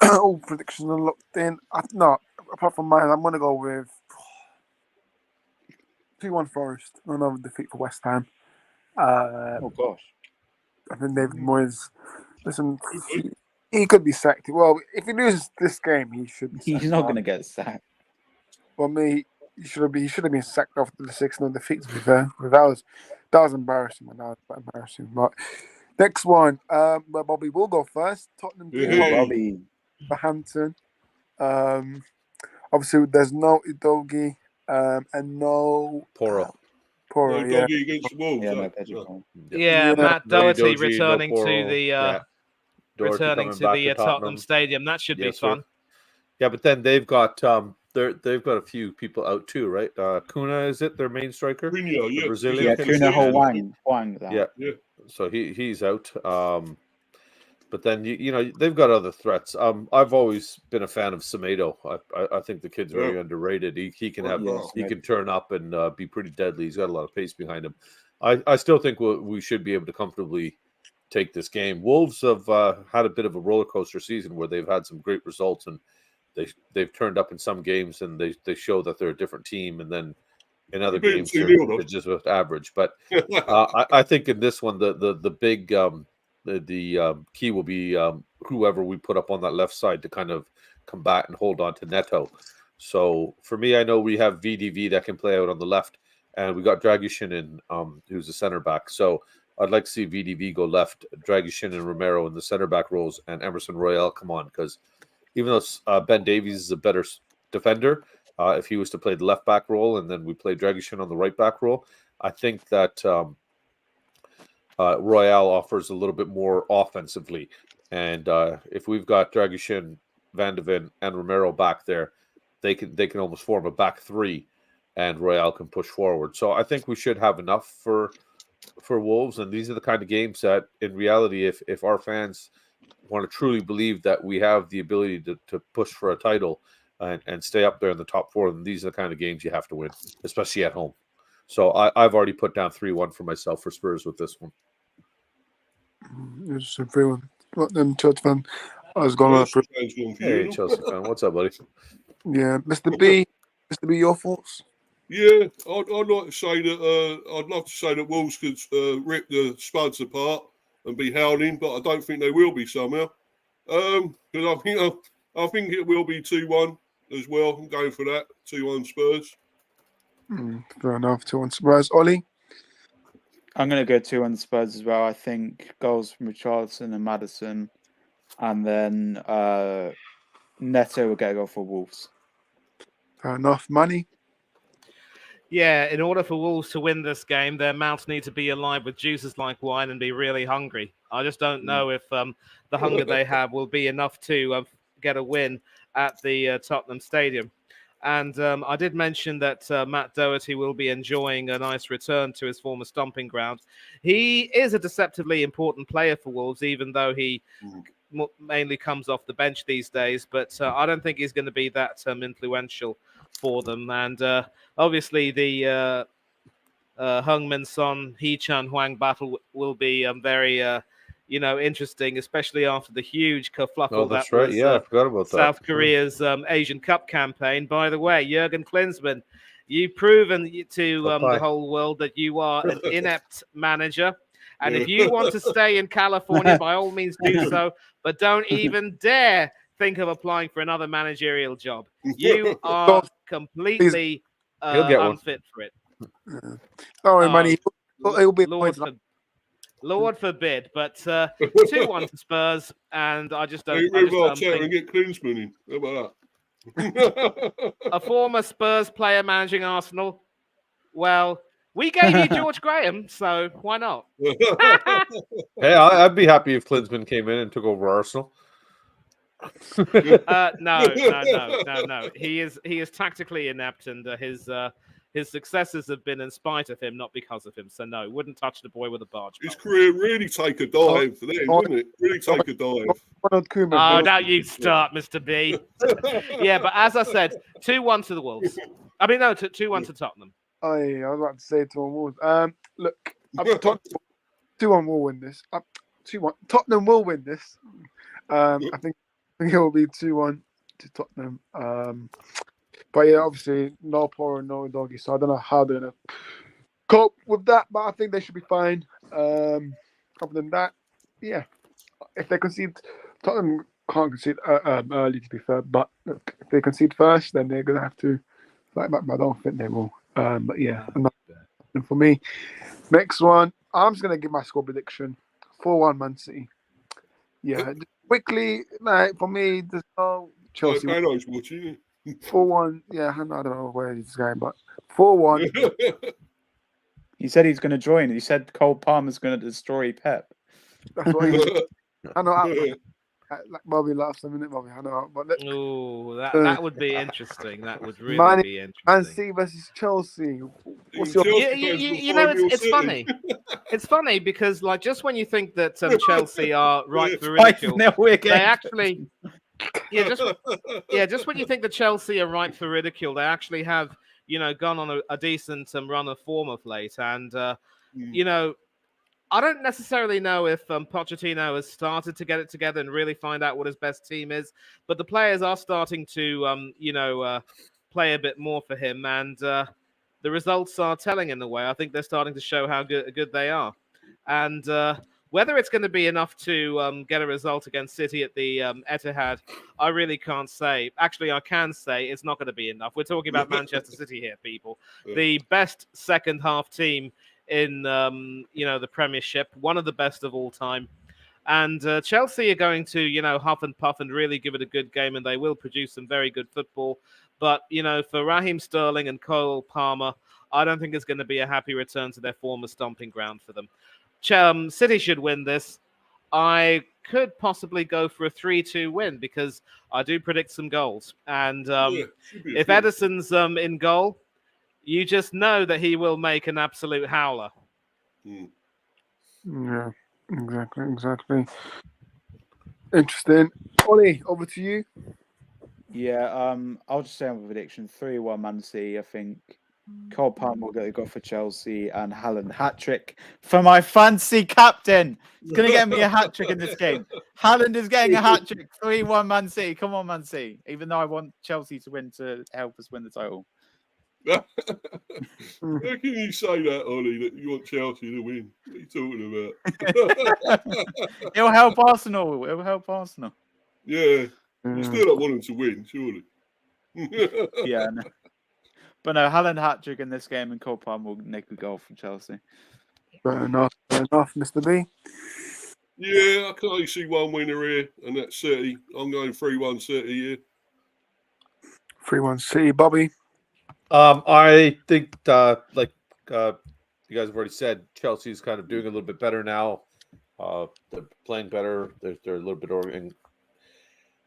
[SPEAKER 1] All predictions are locked in. No, apart from mine, I'm going to go with 2-1 Forest. Another defeat for West Ham.
[SPEAKER 2] Oh gosh.
[SPEAKER 1] I think David Moyes. Listen, he could be sacked. Well, if he loses this game, he should be sacked.
[SPEAKER 2] He's not going to get sacked.
[SPEAKER 1] Well, he should have been sacked after the 6-0 defeat. To be fair, that was embarrassing. That was quite embarrassing. But next one, where Bobby will go first. Tottenham
[SPEAKER 2] Bobby.
[SPEAKER 1] Southampton. Obviously, there's no Udogie and no
[SPEAKER 7] Poro.
[SPEAKER 6] No Doggy against Wolves.
[SPEAKER 4] Matt Doherty
[SPEAKER 7] Udogie,
[SPEAKER 4] returning
[SPEAKER 7] no
[SPEAKER 4] to
[SPEAKER 7] Poro.
[SPEAKER 4] the
[SPEAKER 7] Doherty
[SPEAKER 4] returning
[SPEAKER 7] coming
[SPEAKER 4] to
[SPEAKER 7] back
[SPEAKER 4] the
[SPEAKER 7] to
[SPEAKER 4] Tottenham Stadium. That should be fun.
[SPEAKER 7] Yeah, but then they've got they've got a few people out too, right? Kuna, is it their main striker?
[SPEAKER 6] Cunha,
[SPEAKER 7] The Brazilian.
[SPEAKER 2] Cunha Huang.
[SPEAKER 7] Yeah. So he's out. But then they've got other threats. I've always been a fan of Semedo. I think the kid's very underrated. He can he can turn up and be pretty deadly. He's got a lot of pace behind him. I still think we should be able to comfortably take this game. Wolves have had a bit of a roller coaster season where they've had some great results and they've turned up in some games and they show that they're a different team, and then in other games they're just average. But I think in this one the big the key will be whoever we put up on that left side to kind of combat and hold on to Neto. So for me, I know we have VDV that can play out on the left, and we got Dragushin in, who's a center back. So I'd like to see VDV go left, Dragushin and Romero in the center back roles, and Emerson Royale come on, because even though Ben Davies is a better defender, if he was to play the left back role and then we play Dragushin on the right back role, I think that Royale offers a little bit more offensively. And if we've got Dragushin, Van de Ven, and Romero back there, they can almost form a back three, and Royale can push forward. So I think we should have enough for Wolves, and these are the kind of games that, in reality, if our fans want to truly believe that we have the ability to push for a title and stay up there in the top four, then these are the kind of games you have to win, especially at home. So I've already put down 3-1 for myself for Spurs with this one.
[SPEAKER 1] It's a 3-1. What then, Chelsea fan? I was going to.
[SPEAKER 7] Hey, Chelsea fan, what's up, buddy?
[SPEAKER 1] Yeah, Mr. B, your thoughts?
[SPEAKER 6] Yeah, I'd like to say that I'd love to say that Wolves could rip the Spuds apart and be howling, but I don't think they will be somehow. Because I think it will be 2-1 as well. I'm going for that 2-1 Spurs.
[SPEAKER 1] Fair enough. 2-1 Spurs. Ollie?
[SPEAKER 2] I'm going to go 2-1 Spurs as well. I think goals from Richarlison and Maddison, and then Neto will get a goal for Wolves.
[SPEAKER 1] Fair enough. Money?
[SPEAKER 4] Yeah, in order for Wolves to win this game, their mouths need to be alive with juices like wine and be really hungry. I just don't know if the hunger they have will be enough to get a win at the Tottenham Stadium. And I did mention that Matt Doherty will be enjoying a nice return to his former stomping ground. He is a deceptively important player for Wolves, even though he mainly comes off the bench these days. But I don't think he's going to be that influential for them. And obviously the Heung-min Son, Hee-chan Hwang battle will be very interesting, especially after the huge kerfluffle
[SPEAKER 7] that's right. I forgot about that.
[SPEAKER 4] South Korea's Asian Cup campaign. By the way, Jurgen Klinsmann, you've proven to the whole world that you are an inept manager, And if you want to stay in California, by all means do so, but don't even dare think of applying for another managerial job. You are completely
[SPEAKER 7] He'll get one.
[SPEAKER 4] unfit for it.
[SPEAKER 1] Sorry, money. It'll be
[SPEAKER 4] Lord forbid, but 2-1 to Spurs, and I just don't.
[SPEAKER 6] And get Klinsmann in. How about that?
[SPEAKER 4] A former Spurs player managing Arsenal. Well, we gave you George Graham, so why not?
[SPEAKER 7] Hey, I'd be happy if Klinsmann came in and took over Arsenal.
[SPEAKER 4] No. He is tactically inept, and his successes have been in spite of him, not because of him. So no, wouldn't touch the boy with a barge.
[SPEAKER 6] His career really take a dive then, wouldn't it? Really take a dive.
[SPEAKER 4] Oh, don't you start, Mr. B. Yeah, but as I said, 2-1 to the Wolves. I mean, no, 2-1 to Tottenham.
[SPEAKER 1] I was about to say 2-1 Wolves. Look, 2-1 will win this. 2-1. Tottenham will win this. I think it will be 2-1 to Tottenham. But yeah, obviously, no Paul and no Doggy, so I don't know how they're going to cope with that, but I think they should be fine. Other than that, yeah, if they concede, Tottenham can't concede early, to be fair, but look, if they concede first, then they're going to have to fight back, but I don't think they will. But yeah, and for me, next one, I'm just going to give my score prediction 4-1 Man City. Yeah, quickly, like, for me, there's no Chelsea.
[SPEAKER 6] I know he's watching.
[SPEAKER 1] 4-1. Yeah, I don't know where he's going, but 4-1.
[SPEAKER 2] He said he's going to join. He said Cole Palmer's going to destroy Pep.
[SPEAKER 1] That's what he said. I know. Like Bobby last minute, Bobby. I know. But
[SPEAKER 4] that would be interesting. That would really be interesting.
[SPEAKER 1] Man City versus Chelsea. What's your...
[SPEAKER 4] You know, it's funny. It's funny because, like, just when you think that Chelsea are right for ridicule, they actually. Just when you think that Chelsea are right for ridicule, they actually have, gone on a decent run of form of late. And, I don't necessarily know if Pochettino has started to get it together and really find out what his best team is, but the players are starting to, play a bit more for him. And the results are telling in a way. I think they're starting to show how good they are. And whether it's going to be enough to get a result against City at the Etihad, I really can't say. Actually, I can say it's not going to be enough. We're talking about Manchester City here, people. The best second half team in the Premiership, one of the best of all time. And Chelsea are going to, huff and puff and really give it a good game, and they will produce some very good football. But, for Raheem Sterling and Cole Palmer, I don't think it's going to be a happy return to their former stomping ground for them. City should win this. I could possibly go for a 3-2 win because I do predict some goals. And if Ederson's in goal, you just know that he will make an absolute howler.
[SPEAKER 1] Yeah, exactly. Interesting. Ollie, over to you.
[SPEAKER 2] Yeah, I'll just say on the prediction 3-1 Man City. I think Cole Palmer will get a goal for Chelsea and Haaland hat-trick for my fancy captain. He's going to get me a hat-trick in this game. Haaland is getting a hat-trick. 3-1 Man City. Come on, Man City. Even though I want Chelsea to win to help us win the title.
[SPEAKER 6] How can you say that, Ollie, that you want Chelsea to win? What are you talking about?
[SPEAKER 2] It'll help Arsenal.
[SPEAKER 6] Yeah. You still don't want them to win, surely.
[SPEAKER 2] Yeah, no. But no, Haaland hat-trick in this game and Cole Palmer will nick a goal from Chelsea.
[SPEAKER 1] Fair enough, Mr. B.
[SPEAKER 6] Yeah, I can only see one winner here, and that's City. I'm going 3-1 City here.
[SPEAKER 1] 3-1 City. Bobby?
[SPEAKER 7] I think, you guys have already said, Chelsea's kind of doing a little bit better now. They're playing better. They're a little bit and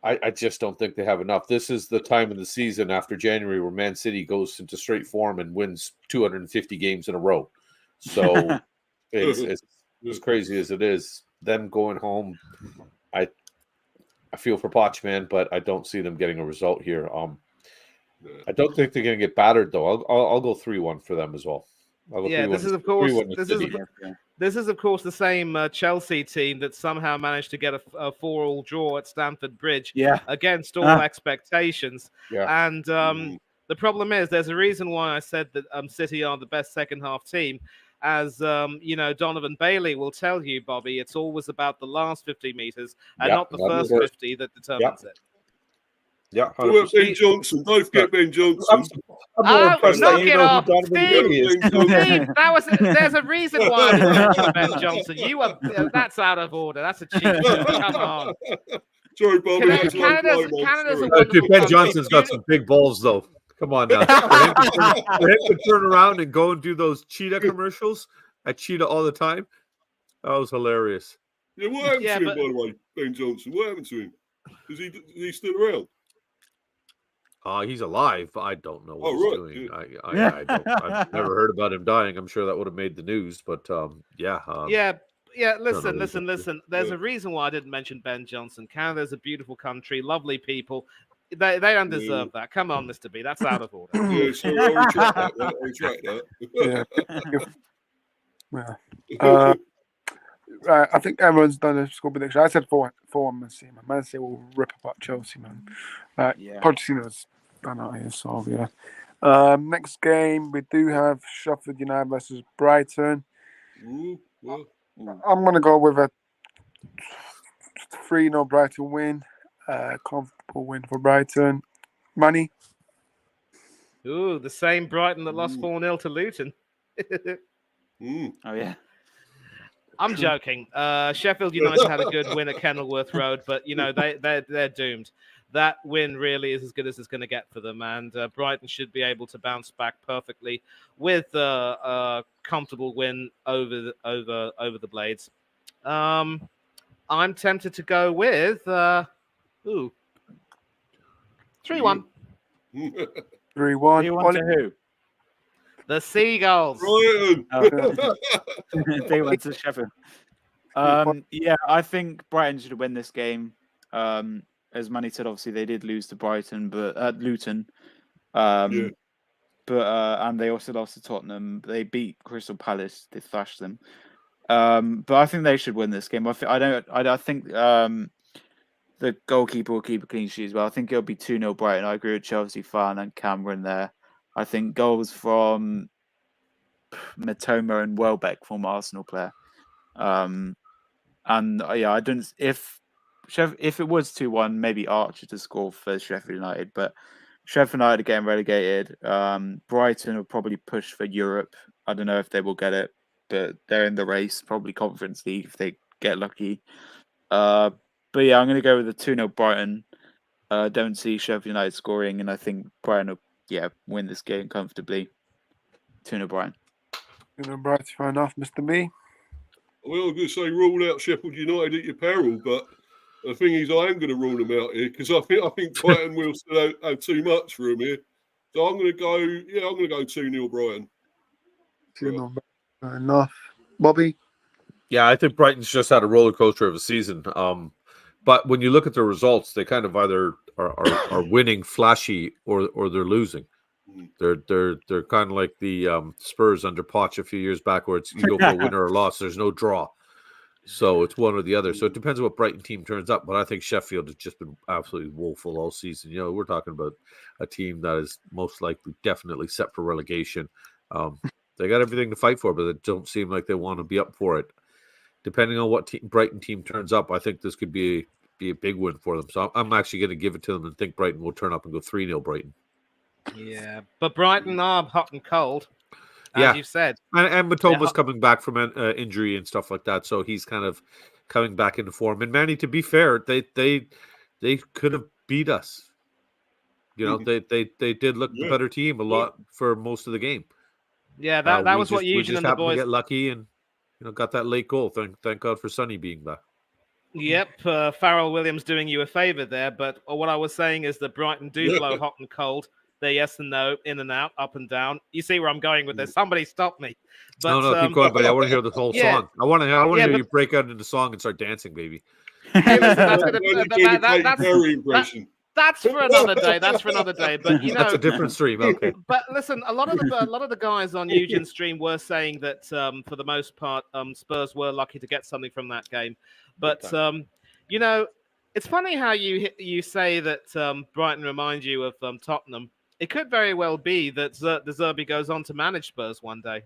[SPEAKER 7] I just don't think they have enough. This is the time of the season after January where Man City goes into straight form and wins 250 games in a row. So it's as crazy as it is. Them going home, I feel for Poch, man, but I don't see them getting a result here. I don't think they're going to get battered, though. I'll go 3-1 for them as well.
[SPEAKER 4] This is of course the same Chelsea team that somehow managed to get a 4-4 draw at Stamford Bridge against all expectations.
[SPEAKER 7] Yeah.
[SPEAKER 4] And the problem is there's a reason why I said that City are the best second half team. as Donovan Bailey will tell you, Bobby, it's always about the last 50 meters and not the first 50 that determines it.
[SPEAKER 7] Yeah,
[SPEAKER 6] What about Ben Johnson? Don't forget Ben Johnson.
[SPEAKER 7] I'm more impressed that
[SPEAKER 4] knock
[SPEAKER 7] you
[SPEAKER 4] it
[SPEAKER 7] know
[SPEAKER 4] off,
[SPEAKER 7] who Donovan
[SPEAKER 4] Steve!
[SPEAKER 7] Bailey is.
[SPEAKER 6] Ben Johnson.
[SPEAKER 4] Steve, there's a reason why I didn't mention Ben Johnson. That's out of order. That's a cheat. Come on.
[SPEAKER 6] Sorry, Bobby. That's
[SPEAKER 4] Canada's a
[SPEAKER 6] Sorry.
[SPEAKER 4] wonderful
[SPEAKER 7] Ben
[SPEAKER 4] country.
[SPEAKER 7] Johnson's got some big balls, though. Come on now. For him to turn around and go and do those cheetah commercials at Cheetah all the time, that was hilarious.
[SPEAKER 6] Yeah, what happened to him, by the way, Ben Johnson? What happened to him? Is he still around?
[SPEAKER 7] He's alive. I don't know what he's doing.
[SPEAKER 6] Yeah.
[SPEAKER 7] I've never heard about him dying. I'm sure that would have made the news, but
[SPEAKER 4] Listen. There's a reason why I didn't mention Ben Johnson. Canada's a beautiful country, lovely people. They don't deserve that. Come on, Mr. B. That's out of order.
[SPEAKER 6] Yeah, sorry, I'll retract that.
[SPEAKER 1] Yeah. Right, I think everyone's done a score prediction. I said 4-1 Man City. Man City will rip apart Chelsea, man. Pochettino's done out here, so yeah. Next game, we do have Sheffield United versus Brighton. I'm going to go with a 3-0 Brighton win. Comfortable win for Brighton. Money?
[SPEAKER 4] Ooh, the same Brighton that lost 4-0 to Luton.
[SPEAKER 2] Oh, yeah.
[SPEAKER 4] I'm joking. Sheffield United had a good win at Kenilworth Road, but they're doomed. That win really is as good as it's going to get for them, and Brighton should be able to bounce back perfectly with a comfortable win over the Blades. I'm tempted to go with 3-1.
[SPEAKER 1] 3-1.
[SPEAKER 2] 3-1 to who?
[SPEAKER 4] The Seagulls.
[SPEAKER 6] Brighton.
[SPEAKER 2] They went to Sheffield. I think Brighton should win this game. As Manny said, obviously they did lose to Brighton, but at Luton. And they also lost to Tottenham. They beat Crystal Palace. They thrashed them. But I think they should win this game. I think the goalkeeper will keep a clean sheet as well. I think it'll be 2-0 Brighton. I agree with Chelsea fan and Cameron there. I think goals from Matoma and Welbeck, former Arsenal player. I don't. If it was 2-1, maybe Archer to score for Sheffield United, but Sheffield United are getting relegated. Brighton will probably push for Europe. I don't know if they will get it, but they're in the race, probably Conference League if they get lucky. I'm going to go with the 2-0 Brighton. Don't see Sheffield United scoring, and I think Brighton will win this game comfortably. 2-0 Brighton.
[SPEAKER 1] 2-0 Brighton, fair enough, Mr. B.
[SPEAKER 6] Well, I was going to say rule out Sheffield United at your peril, but the thing is, I am going to rule them out here because I think Brighton will still have too much for them here. So I'm going to go. Yeah, I'm going to go 2-0 Brighton.
[SPEAKER 1] 2-0, fair enough. Bobby.
[SPEAKER 7] Yeah, I think Brighton's just had a roller coaster of a season. But when you look at the results, they kind of either are winning flashy or they're losing. They're kind of like the Spurs under Poch a few years back, where it's you go for a win or a loss. There's no draw, so it's one or the other. So it depends on what Brighton team turns up. But I think Sheffield has just been absolutely woeful all season. We're talking about a team that is most likely definitely set for relegation. They got everything to fight for, but they don't seem like they want to be up for it. Depending on what Brighton team turns up, I think this could be a big win for them. So I'm actually going to give it to them and think Brighton will turn up and go 3-0 Brighton.
[SPEAKER 4] Yeah, but Brighton are hot and cold, as you said.
[SPEAKER 7] And Matoma's coming back from an injury and stuff like that, so he's kind of coming back into form. And Manny, to be fair, they could have beat us. They did look the better team a lot for most of the game.
[SPEAKER 4] Yeah, that was what
[SPEAKER 7] we
[SPEAKER 4] Eugene
[SPEAKER 7] just
[SPEAKER 4] and the
[SPEAKER 7] happened
[SPEAKER 4] boys
[SPEAKER 7] to get lucky and got that late goal. Thank God for Sonny being back.
[SPEAKER 4] Yep, Farrell Williams doing you a favor there. But what I was saying is that Brighton do blow hot and cold. They're yes and no, in and out, up and down. You see where I'm going with this? Somebody stop me. But,
[SPEAKER 7] no, keep going, buddy. I want to hear the whole song. I want to hear you break out into song and start dancing, baby.
[SPEAKER 4] That's for another day. But
[SPEAKER 7] that's a different stream. Okay.
[SPEAKER 4] But listen, a lot of the guys on Eugene's stream were saying that for the most part, Spurs were lucky to get something from that game. But it's funny how you say that Brighton remind you of Tottenham. It could very well be that De Zerbi goes on to manage Spurs one day.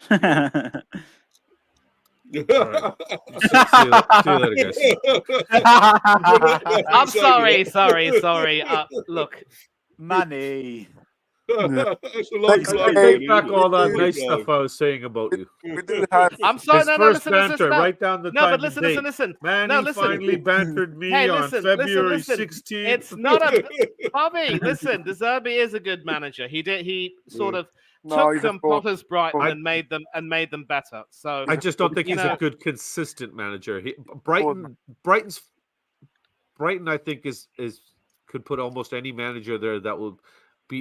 [SPEAKER 7] Right. See you later, guys.
[SPEAKER 4] I'm sorry. Look,
[SPEAKER 2] Money.
[SPEAKER 6] That's a long
[SPEAKER 1] Next
[SPEAKER 6] blow,
[SPEAKER 7] I
[SPEAKER 1] game,
[SPEAKER 7] take back
[SPEAKER 6] isn't it?
[SPEAKER 7] all that
[SPEAKER 1] we
[SPEAKER 7] nice
[SPEAKER 6] Long
[SPEAKER 7] stuff
[SPEAKER 6] blow.
[SPEAKER 7] I was saying about you.
[SPEAKER 1] we do have
[SPEAKER 4] I'm sorry.
[SPEAKER 7] His
[SPEAKER 4] No,
[SPEAKER 7] first
[SPEAKER 4] listen.
[SPEAKER 7] banter,
[SPEAKER 4] No.
[SPEAKER 7] write down the
[SPEAKER 4] No,
[SPEAKER 7] time
[SPEAKER 4] but
[SPEAKER 7] and
[SPEAKER 4] listen.
[SPEAKER 7] date. Man,
[SPEAKER 4] No,
[SPEAKER 7] he
[SPEAKER 4] listen.
[SPEAKER 7] finally bantered me
[SPEAKER 4] Hey,
[SPEAKER 7] on February
[SPEAKER 4] listen.
[SPEAKER 7] 16th.
[SPEAKER 4] It's not a Bobby. Listen, De Zerbi is a good manager. He sort of
[SPEAKER 1] no.
[SPEAKER 4] took
[SPEAKER 1] He's a fraud.
[SPEAKER 4] Potter's Brighton
[SPEAKER 1] I-
[SPEAKER 4] and made them better. So
[SPEAKER 7] I just don't think
[SPEAKER 4] you
[SPEAKER 7] he's
[SPEAKER 4] know,
[SPEAKER 7] a good consistent manager.
[SPEAKER 1] fraud.
[SPEAKER 7] Brighton, I think is could put almost any manager there that will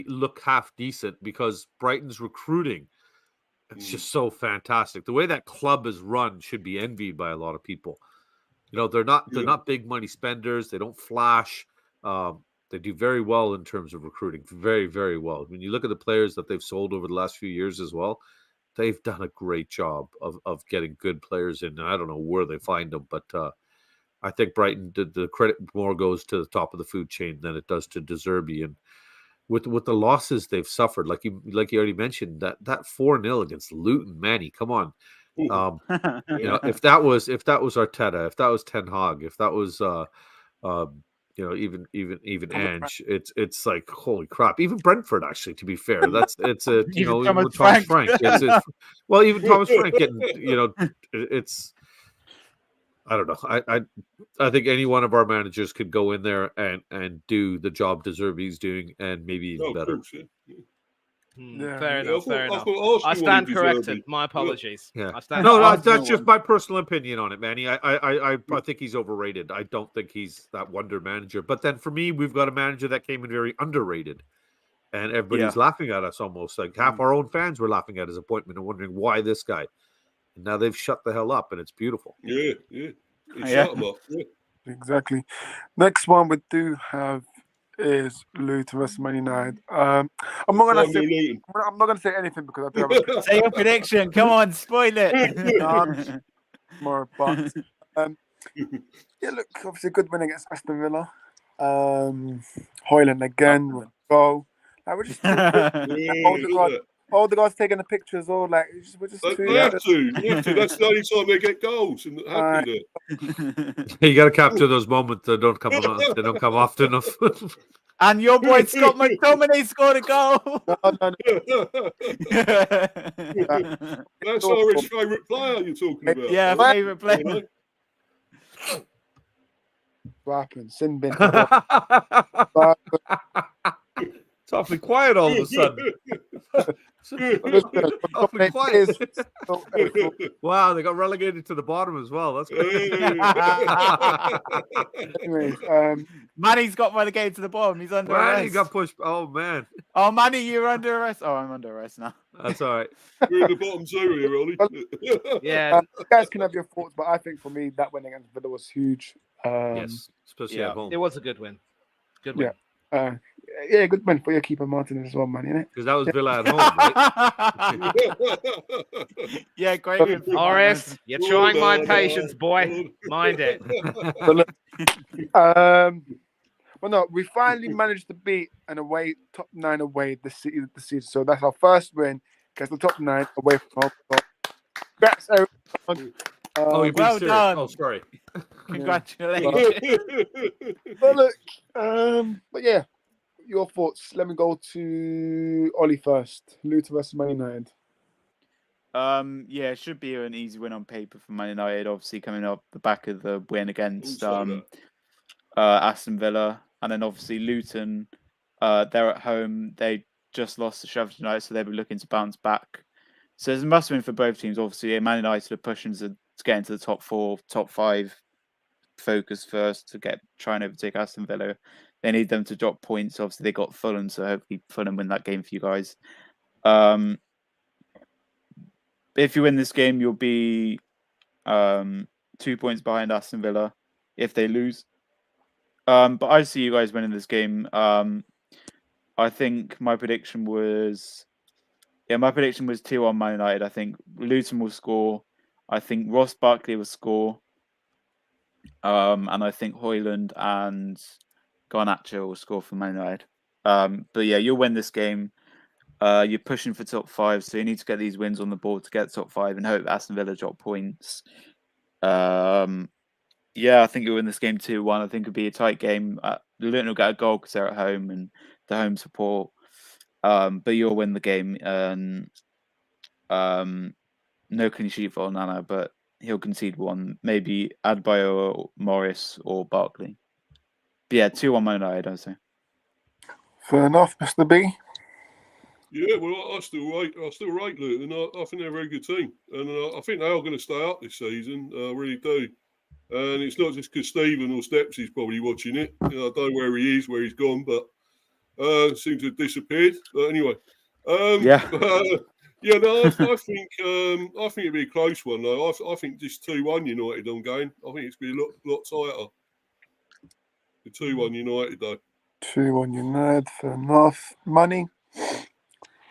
[SPEAKER 7] look half decent because Brighton's recruiting it's just so fantastic. The way that club is run should be envied by a lot of people. You know, they're not big money spenders. They don't flash. They do very well in terms of recruiting. Very, very well. When you look at the players that they've sold over the last few years as well, they've done a great job of getting good players in. And I don't know where they find them, but I think Brighton did the credit more goes to the top of the food chain than it does to De Zerbi. And with the losses they've suffered, like you already mentioned, that 4-0 against Luton, Manny, come on. You know, if that was Arteta, if that was Ten Hag, if that was you know, even Ange, it's like holy crap. Even Brentford, actually, to be fair, it's a you know
[SPEAKER 2] Thomas
[SPEAKER 7] with Thomas
[SPEAKER 2] Frank.
[SPEAKER 7] Frank, it's well even Thomas Frank getting it's I don't know. I think any one of our managers could go in there and do the job De Zerbi's doing and maybe even better.
[SPEAKER 6] Course,
[SPEAKER 1] Yeah.
[SPEAKER 4] fair
[SPEAKER 6] I
[SPEAKER 4] enough.
[SPEAKER 6] thought
[SPEAKER 4] I
[SPEAKER 6] Arsenal
[SPEAKER 4] stand
[SPEAKER 6] wanted
[SPEAKER 4] corrected.
[SPEAKER 6] Zerbi.
[SPEAKER 4] My apologies.
[SPEAKER 7] Yeah.
[SPEAKER 4] I stand
[SPEAKER 7] No,
[SPEAKER 4] corrected.
[SPEAKER 7] that's just my personal opinion on it, Manny. I think he's overrated. I don't think he's that wonder manager. But then for me, we've got a manager that came in very underrated. And everybody's laughing at us almost. Like half our own fans were laughing at his appointment and wondering why this guy. And now they've shut the hell up and it's beautiful.
[SPEAKER 6] Yeah. Shut him up. Yeah.
[SPEAKER 1] Exactly. Next one we do have is Luton versus Man United. I'm not gonna say
[SPEAKER 6] Luton.
[SPEAKER 1] I'm not gonna say anything because I do have a
[SPEAKER 2] Say your prediction. Come on, spoil it.
[SPEAKER 1] tomorrow, but yeah, look, obviously a good win against Aston Villa. Hoyland again with a goal. Like, we're just too good. All the guys taking the pictures, all like we're just too.
[SPEAKER 6] They have to. That's the only time they get goals, and happy
[SPEAKER 7] You got to capture those moments that don't come on. They don't come often enough.
[SPEAKER 2] And your boy Scott McTominay scored a goal.
[SPEAKER 6] That's Orest's favourite player you're talking about.
[SPEAKER 2] Yeah,
[SPEAKER 6] right?
[SPEAKER 2] favourite player.
[SPEAKER 1] What happened? Sin bin.
[SPEAKER 7] It's awfully quiet all of a sudden. Awfully quiet. Wow, they got relegated to the bottom as well. That's great.
[SPEAKER 1] Anyways,
[SPEAKER 2] Manny's got relegated to the bottom. He's under arrest.
[SPEAKER 7] He got pushed. Oh man.
[SPEAKER 2] Oh, Manny, you're under arrest. Oh, I'm under arrest now.
[SPEAKER 7] That's all right.
[SPEAKER 6] We're in the bottom two here, Ollie.
[SPEAKER 4] Yeah.
[SPEAKER 1] you guys can have your thoughts, but I think for me that win against Villa was huge.
[SPEAKER 7] Yes, especially at home.
[SPEAKER 4] It was a good win. Good win.
[SPEAKER 1] Yeah, good win for your keeper Martinez as well, man. Innit?
[SPEAKER 7] Because that was Villa at home, right?
[SPEAKER 2] Yeah, great win.
[SPEAKER 4] Orest, you're trying my patience, boy. Mind it.
[SPEAKER 1] But look, well, no, we finally managed to beat an away top 9 away this season. So that's our first win against the top 9 away from home. So congrats, everyone.
[SPEAKER 7] Oh, you've been
[SPEAKER 2] well
[SPEAKER 7] serious.
[SPEAKER 2] done.
[SPEAKER 7] Oh, sorry.
[SPEAKER 2] Congratulations.
[SPEAKER 1] But look, but yeah, your thoughts. Let me go to Ollie first. Luton versus Man United.
[SPEAKER 2] Yeah, it should be an easy win on paper for Man United. Obviously, coming up the back of the win against Aston Villa, and then obviously Luton. They're at home. They just lost to Sheffield United, so they'll be looking to bounce back. So it's a must win for both teams. Obviously, Man United are pushing to get into the top 4, top 5. Focus first to try and overtake Aston Villa. They need them to drop points. Obviously, they got Fulham, so hopefully Fulham win that game for you guys. If you win this game, you'll be 2 points behind Aston Villa if they lose. But I see you guys winning this game. I think my prediction was 2-1 Man United. I think Luton will score. I think Ross Barkley will score. And I think Hoyland and Garnacho will score for Man United. But yeah, you'll win this game. You're pushing for top 5, so you need to get these wins on the board to get top 5 and hope Aston Villa drop points. Yeah, I think you'll win this game 2-1. I think it'll be a tight game. Luton will get a goal because they're at home and the home support. But you'll win the game. And no clean sheet for Onana, but he'll concede one. Maybe Adebayo or Morris or Barkley. But yeah, 2-1 Man United, I'd say.
[SPEAKER 1] Fair enough, Mr. B.
[SPEAKER 6] Yeah, well, I still rate Luton. I think they're a very good team, and I think they are going to stay up this season. I really do. And it's not just because Stephen or Steps is probably watching it. I don't know where he is, where he's gone, but seems to have disappeared. But anyway,
[SPEAKER 2] Yeah.
[SPEAKER 6] Yeah, no, I think it'd be a close one though. I think just 2-1 United on game. I think it's be a lot tighter. The 2-1 United though.
[SPEAKER 1] 2-1 United, fair enough. Money.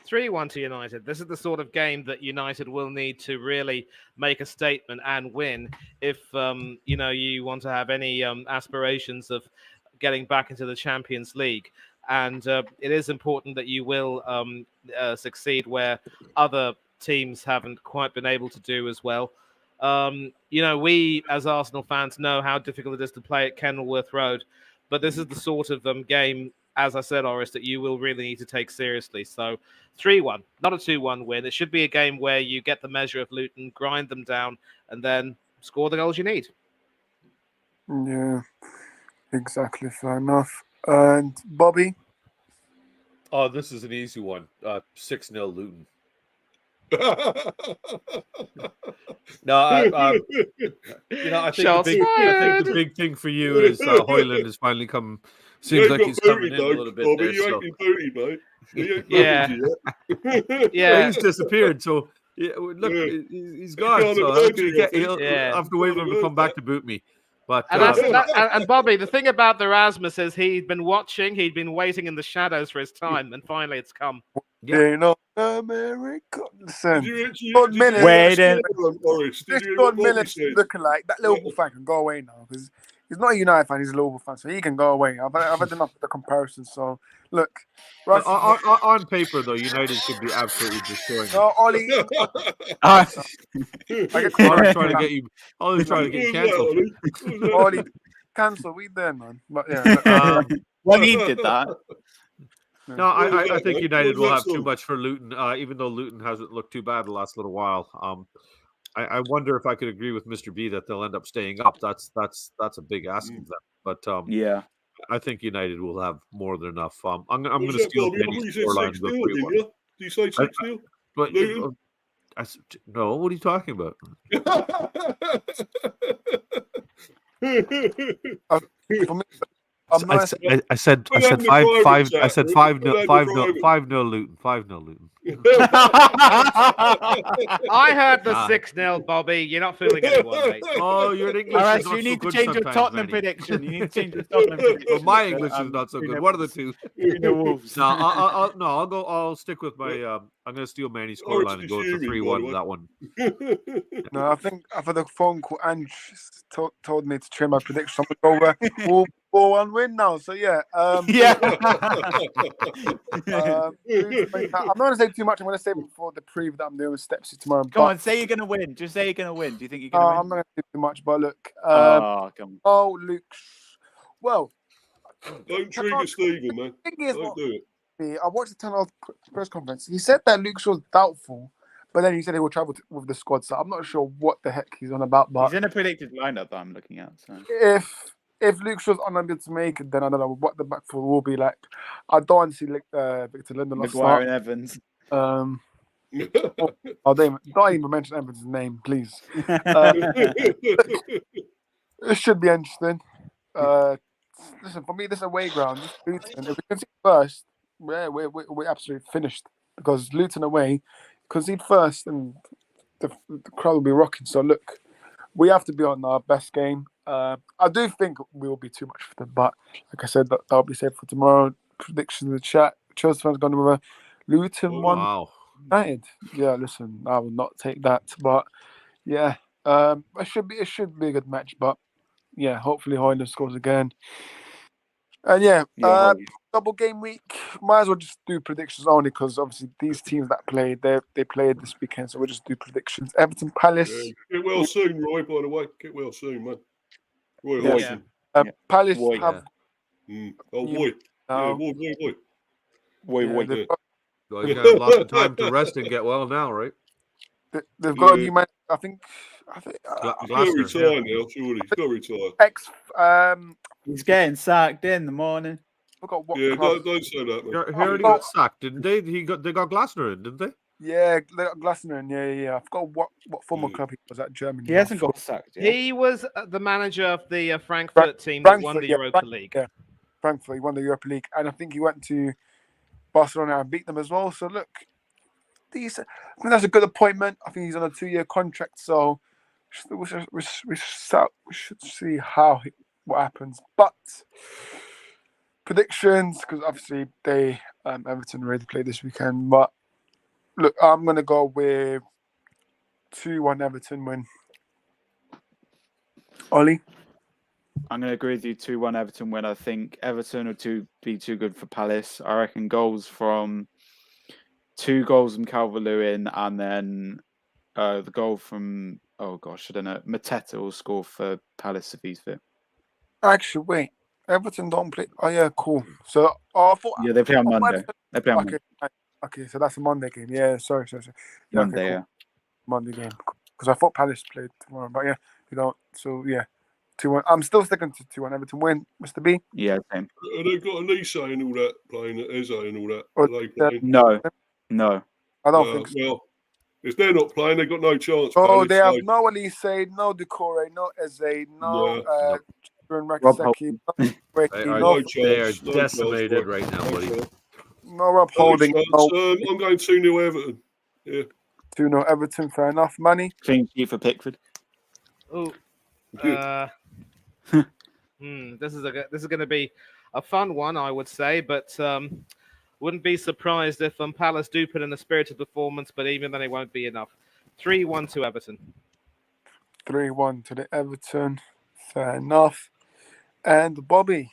[SPEAKER 4] 3-1 to United. This is the sort of game that United will need to really make a statement and win if you want to have any aspirations of getting back into the Champions League. And it is important that you will succeed where other teams haven't quite been able to do as well. We as Arsenal fans know how difficult it is to play at Kenilworth Road, but this is the sort of game, as I said, Orest, that you will really need to take seriously. So 3-1, not a 2-1 win. It should be a game where you get the measure of Luton, grind them down, and then score the goals you need.
[SPEAKER 1] Yeah, exactly. Fair enough. And Bobby?
[SPEAKER 7] Oh, this is an easy one. 6-0 Luton. No, I think the big thing for you is Højlund has finally come. Seems like he's coming in a little bit.
[SPEAKER 6] Bobby,
[SPEAKER 7] there,
[SPEAKER 6] you
[SPEAKER 7] so.
[SPEAKER 6] ain't been booty, mate.
[SPEAKER 4] Yeah,
[SPEAKER 7] he's disappeared. So look, he's gone. So he'll have to wait for him to come back to boot me. But
[SPEAKER 4] and Bobby, the thing about the Rasmus is he'd been watching, he'd been waiting in the shadows for his time, and finally it's come.
[SPEAKER 1] You know, America. Listen,
[SPEAKER 6] Sean Miller's
[SPEAKER 1] looking like that Liverpool fan can go away now because he's not a United fan, he's a Liverpool fan, so he can go away. I've had enough of the comparison. So look,
[SPEAKER 7] on paper though, United could be absolutely destroying.
[SPEAKER 1] No, Ollie.
[SPEAKER 7] Ollie's trying to get you cancelled.
[SPEAKER 1] Ollie, cancel. We there, man. But yeah.
[SPEAKER 2] When he did that.
[SPEAKER 7] No, I think United will have too much for Luton, even though Luton hasn't looked too bad the last little while. I wonder if I could agree with Mr. B that they'll end up staying up. That's a big ask of them. But
[SPEAKER 2] yeah,
[SPEAKER 7] I think United will have more than enough. I'm going to steal Penny's scoreline.
[SPEAKER 6] Did you say 6-0?
[SPEAKER 7] But no, what are you talking about?
[SPEAKER 1] For me,
[SPEAKER 7] I said 5-0 Luton. 5-0 Luton.
[SPEAKER 4] I heard the 6-0, Bobby. You're not fooling anyone, mate.
[SPEAKER 7] Oh, your English is not
[SPEAKER 2] you need
[SPEAKER 7] so
[SPEAKER 2] to
[SPEAKER 7] good
[SPEAKER 2] change your Tottenham prediction. You need to change your Tottenham prediction.
[SPEAKER 7] Well, my English is not so good. What are the two?
[SPEAKER 2] The Wolves.
[SPEAKER 7] No, I'll stick with my. I'm going to steal Manny's scoreline and go for 3-1 that one.
[SPEAKER 1] No, I think after the phone call, Ange told me to change my prediction. I'm going to go over 4-1 win now. So yeah.
[SPEAKER 2] Yeah.
[SPEAKER 1] I'm not going to say too much. I'm going to say before the preview that I'm doing with Stepsy tomorrow.
[SPEAKER 2] Come on, say you're going to win. Just say you're going to win. Do you think you're going to win?
[SPEAKER 1] I'm not going to say too much, but look.
[SPEAKER 2] Come on.
[SPEAKER 1] Luke. Well.
[SPEAKER 6] Don't trigger Stephen, man. Don't do it.
[SPEAKER 1] I watched the 10-hour press conference. He said that Luke Shaw's doubtful, but then he said he will travel with the squad. So I'm not sure what the heck he's on about. But
[SPEAKER 2] he's in a predicted lineup that I'm looking at. So.
[SPEAKER 1] If Luke Shaw's unable to make it, then I don't know what the back four will be like. I don't want to see Victor Lindelof
[SPEAKER 2] Maguire and Evans.
[SPEAKER 1] Don't even mention Evans' name, please. It should be interesting. Listen, for me, this away ground. Luton, if we concede first, we're absolutely finished because Luton away, concede first, and the crowd will be rocking. So look, we have to be on our best game. I do think we will be too much for them, but like I said, that'll be safe for tomorrow. Predictions in the chat. Chelsea fans going with a Luton 1 United. Yeah, listen, I will not take that, but yeah, it should be a good match. But yeah, hopefully Højlund scores again. And the double game week. Might as well just do predictions only because obviously these teams that played, they played this weekend, so we'll just do predictions. Everton Palace.
[SPEAKER 6] Get well soon, Roy. By the way, get well soon, man. Roy
[SPEAKER 2] Yeah.
[SPEAKER 6] Hodgson.
[SPEAKER 1] Palace
[SPEAKER 2] Roy.
[SPEAKER 1] have.
[SPEAKER 6] Oh, boy.
[SPEAKER 1] Now,
[SPEAKER 6] Boy.
[SPEAKER 1] they've
[SPEAKER 7] Well, he's got lots of time to rest and get well now, right?
[SPEAKER 1] they've got a new man. I think.
[SPEAKER 6] He's got to
[SPEAKER 7] Glasner,
[SPEAKER 6] retire now, surely. He's got to retire.
[SPEAKER 2] He's getting sacked in the morning.
[SPEAKER 1] Forgot what
[SPEAKER 6] Yeah,
[SPEAKER 1] club.
[SPEAKER 6] don't say that,
[SPEAKER 7] He
[SPEAKER 6] man.
[SPEAKER 7] already got sacked, didn't they? They got Glasner in, didn't they?
[SPEAKER 1] Yeah, they got Glasner in. Yeah. I forgot what former club he was at. Germany.
[SPEAKER 2] He hasn't got sacked yet.
[SPEAKER 4] He was the manager of the Frankfurt team that won the Europa League.
[SPEAKER 1] Yeah, Frankfurt. He won the Europa League, and I think he went to Barcelona and beat them as well. So look, I think that's a good appointment. I think he's on a 2-year contract, so we should see what happens. But predictions, because obviously they Everton already played this weekend. But look, I'm gonna go with 2-1 Everton win. Ollie?
[SPEAKER 2] I'm going to agree with you. 2-1 Everton win. I think Everton will be too good for Palace. I reckon 2 goals from Calvert-Lewin, and then the goal from I don't know. Mateta will score for Palace if he's fit.
[SPEAKER 1] Actually, wait. Everton don't play. Oh yeah, cool. So I thought
[SPEAKER 2] they play on Monday. They play on
[SPEAKER 1] Okay, so that's a Monday game. Yeah, sorry. Yeah,
[SPEAKER 2] Monday.
[SPEAKER 1] okay, cool.
[SPEAKER 2] Yeah.
[SPEAKER 1] Monday game. Because I thought Palace played tomorrow, but yeah, you don't. So yeah, 2-1. I'm still sticking to 2-1 Everton win. Mr. B.
[SPEAKER 2] Yeah, same.
[SPEAKER 6] They've got Elise and all that playing at Eze and all that.
[SPEAKER 1] Or-
[SPEAKER 6] Are they playing?
[SPEAKER 2] No.
[SPEAKER 1] I don't think so.
[SPEAKER 6] Well, if they're not playing, they've got no chance.
[SPEAKER 1] Oh,
[SPEAKER 6] Palace,
[SPEAKER 1] they have
[SPEAKER 6] so-
[SPEAKER 1] no Elise, no Decore, no Eze, no
[SPEAKER 2] Rob
[SPEAKER 1] Rakiseki,
[SPEAKER 7] They are decimated right now, buddy.
[SPEAKER 1] no Rob Holding. No,
[SPEAKER 6] I'm going 2-0 Everton. Yeah.
[SPEAKER 1] 2-0 Everton, fair enough. Money.
[SPEAKER 2] Clean sheet for Pickford.
[SPEAKER 4] Oh, this is going to be a fun one, I would say, but wouldn't be surprised if Palace do put in a spirited performance, but even then it won't be enough. 3-1 to Everton.
[SPEAKER 1] 3-1 to the Everton. Fair enough. And Bobby.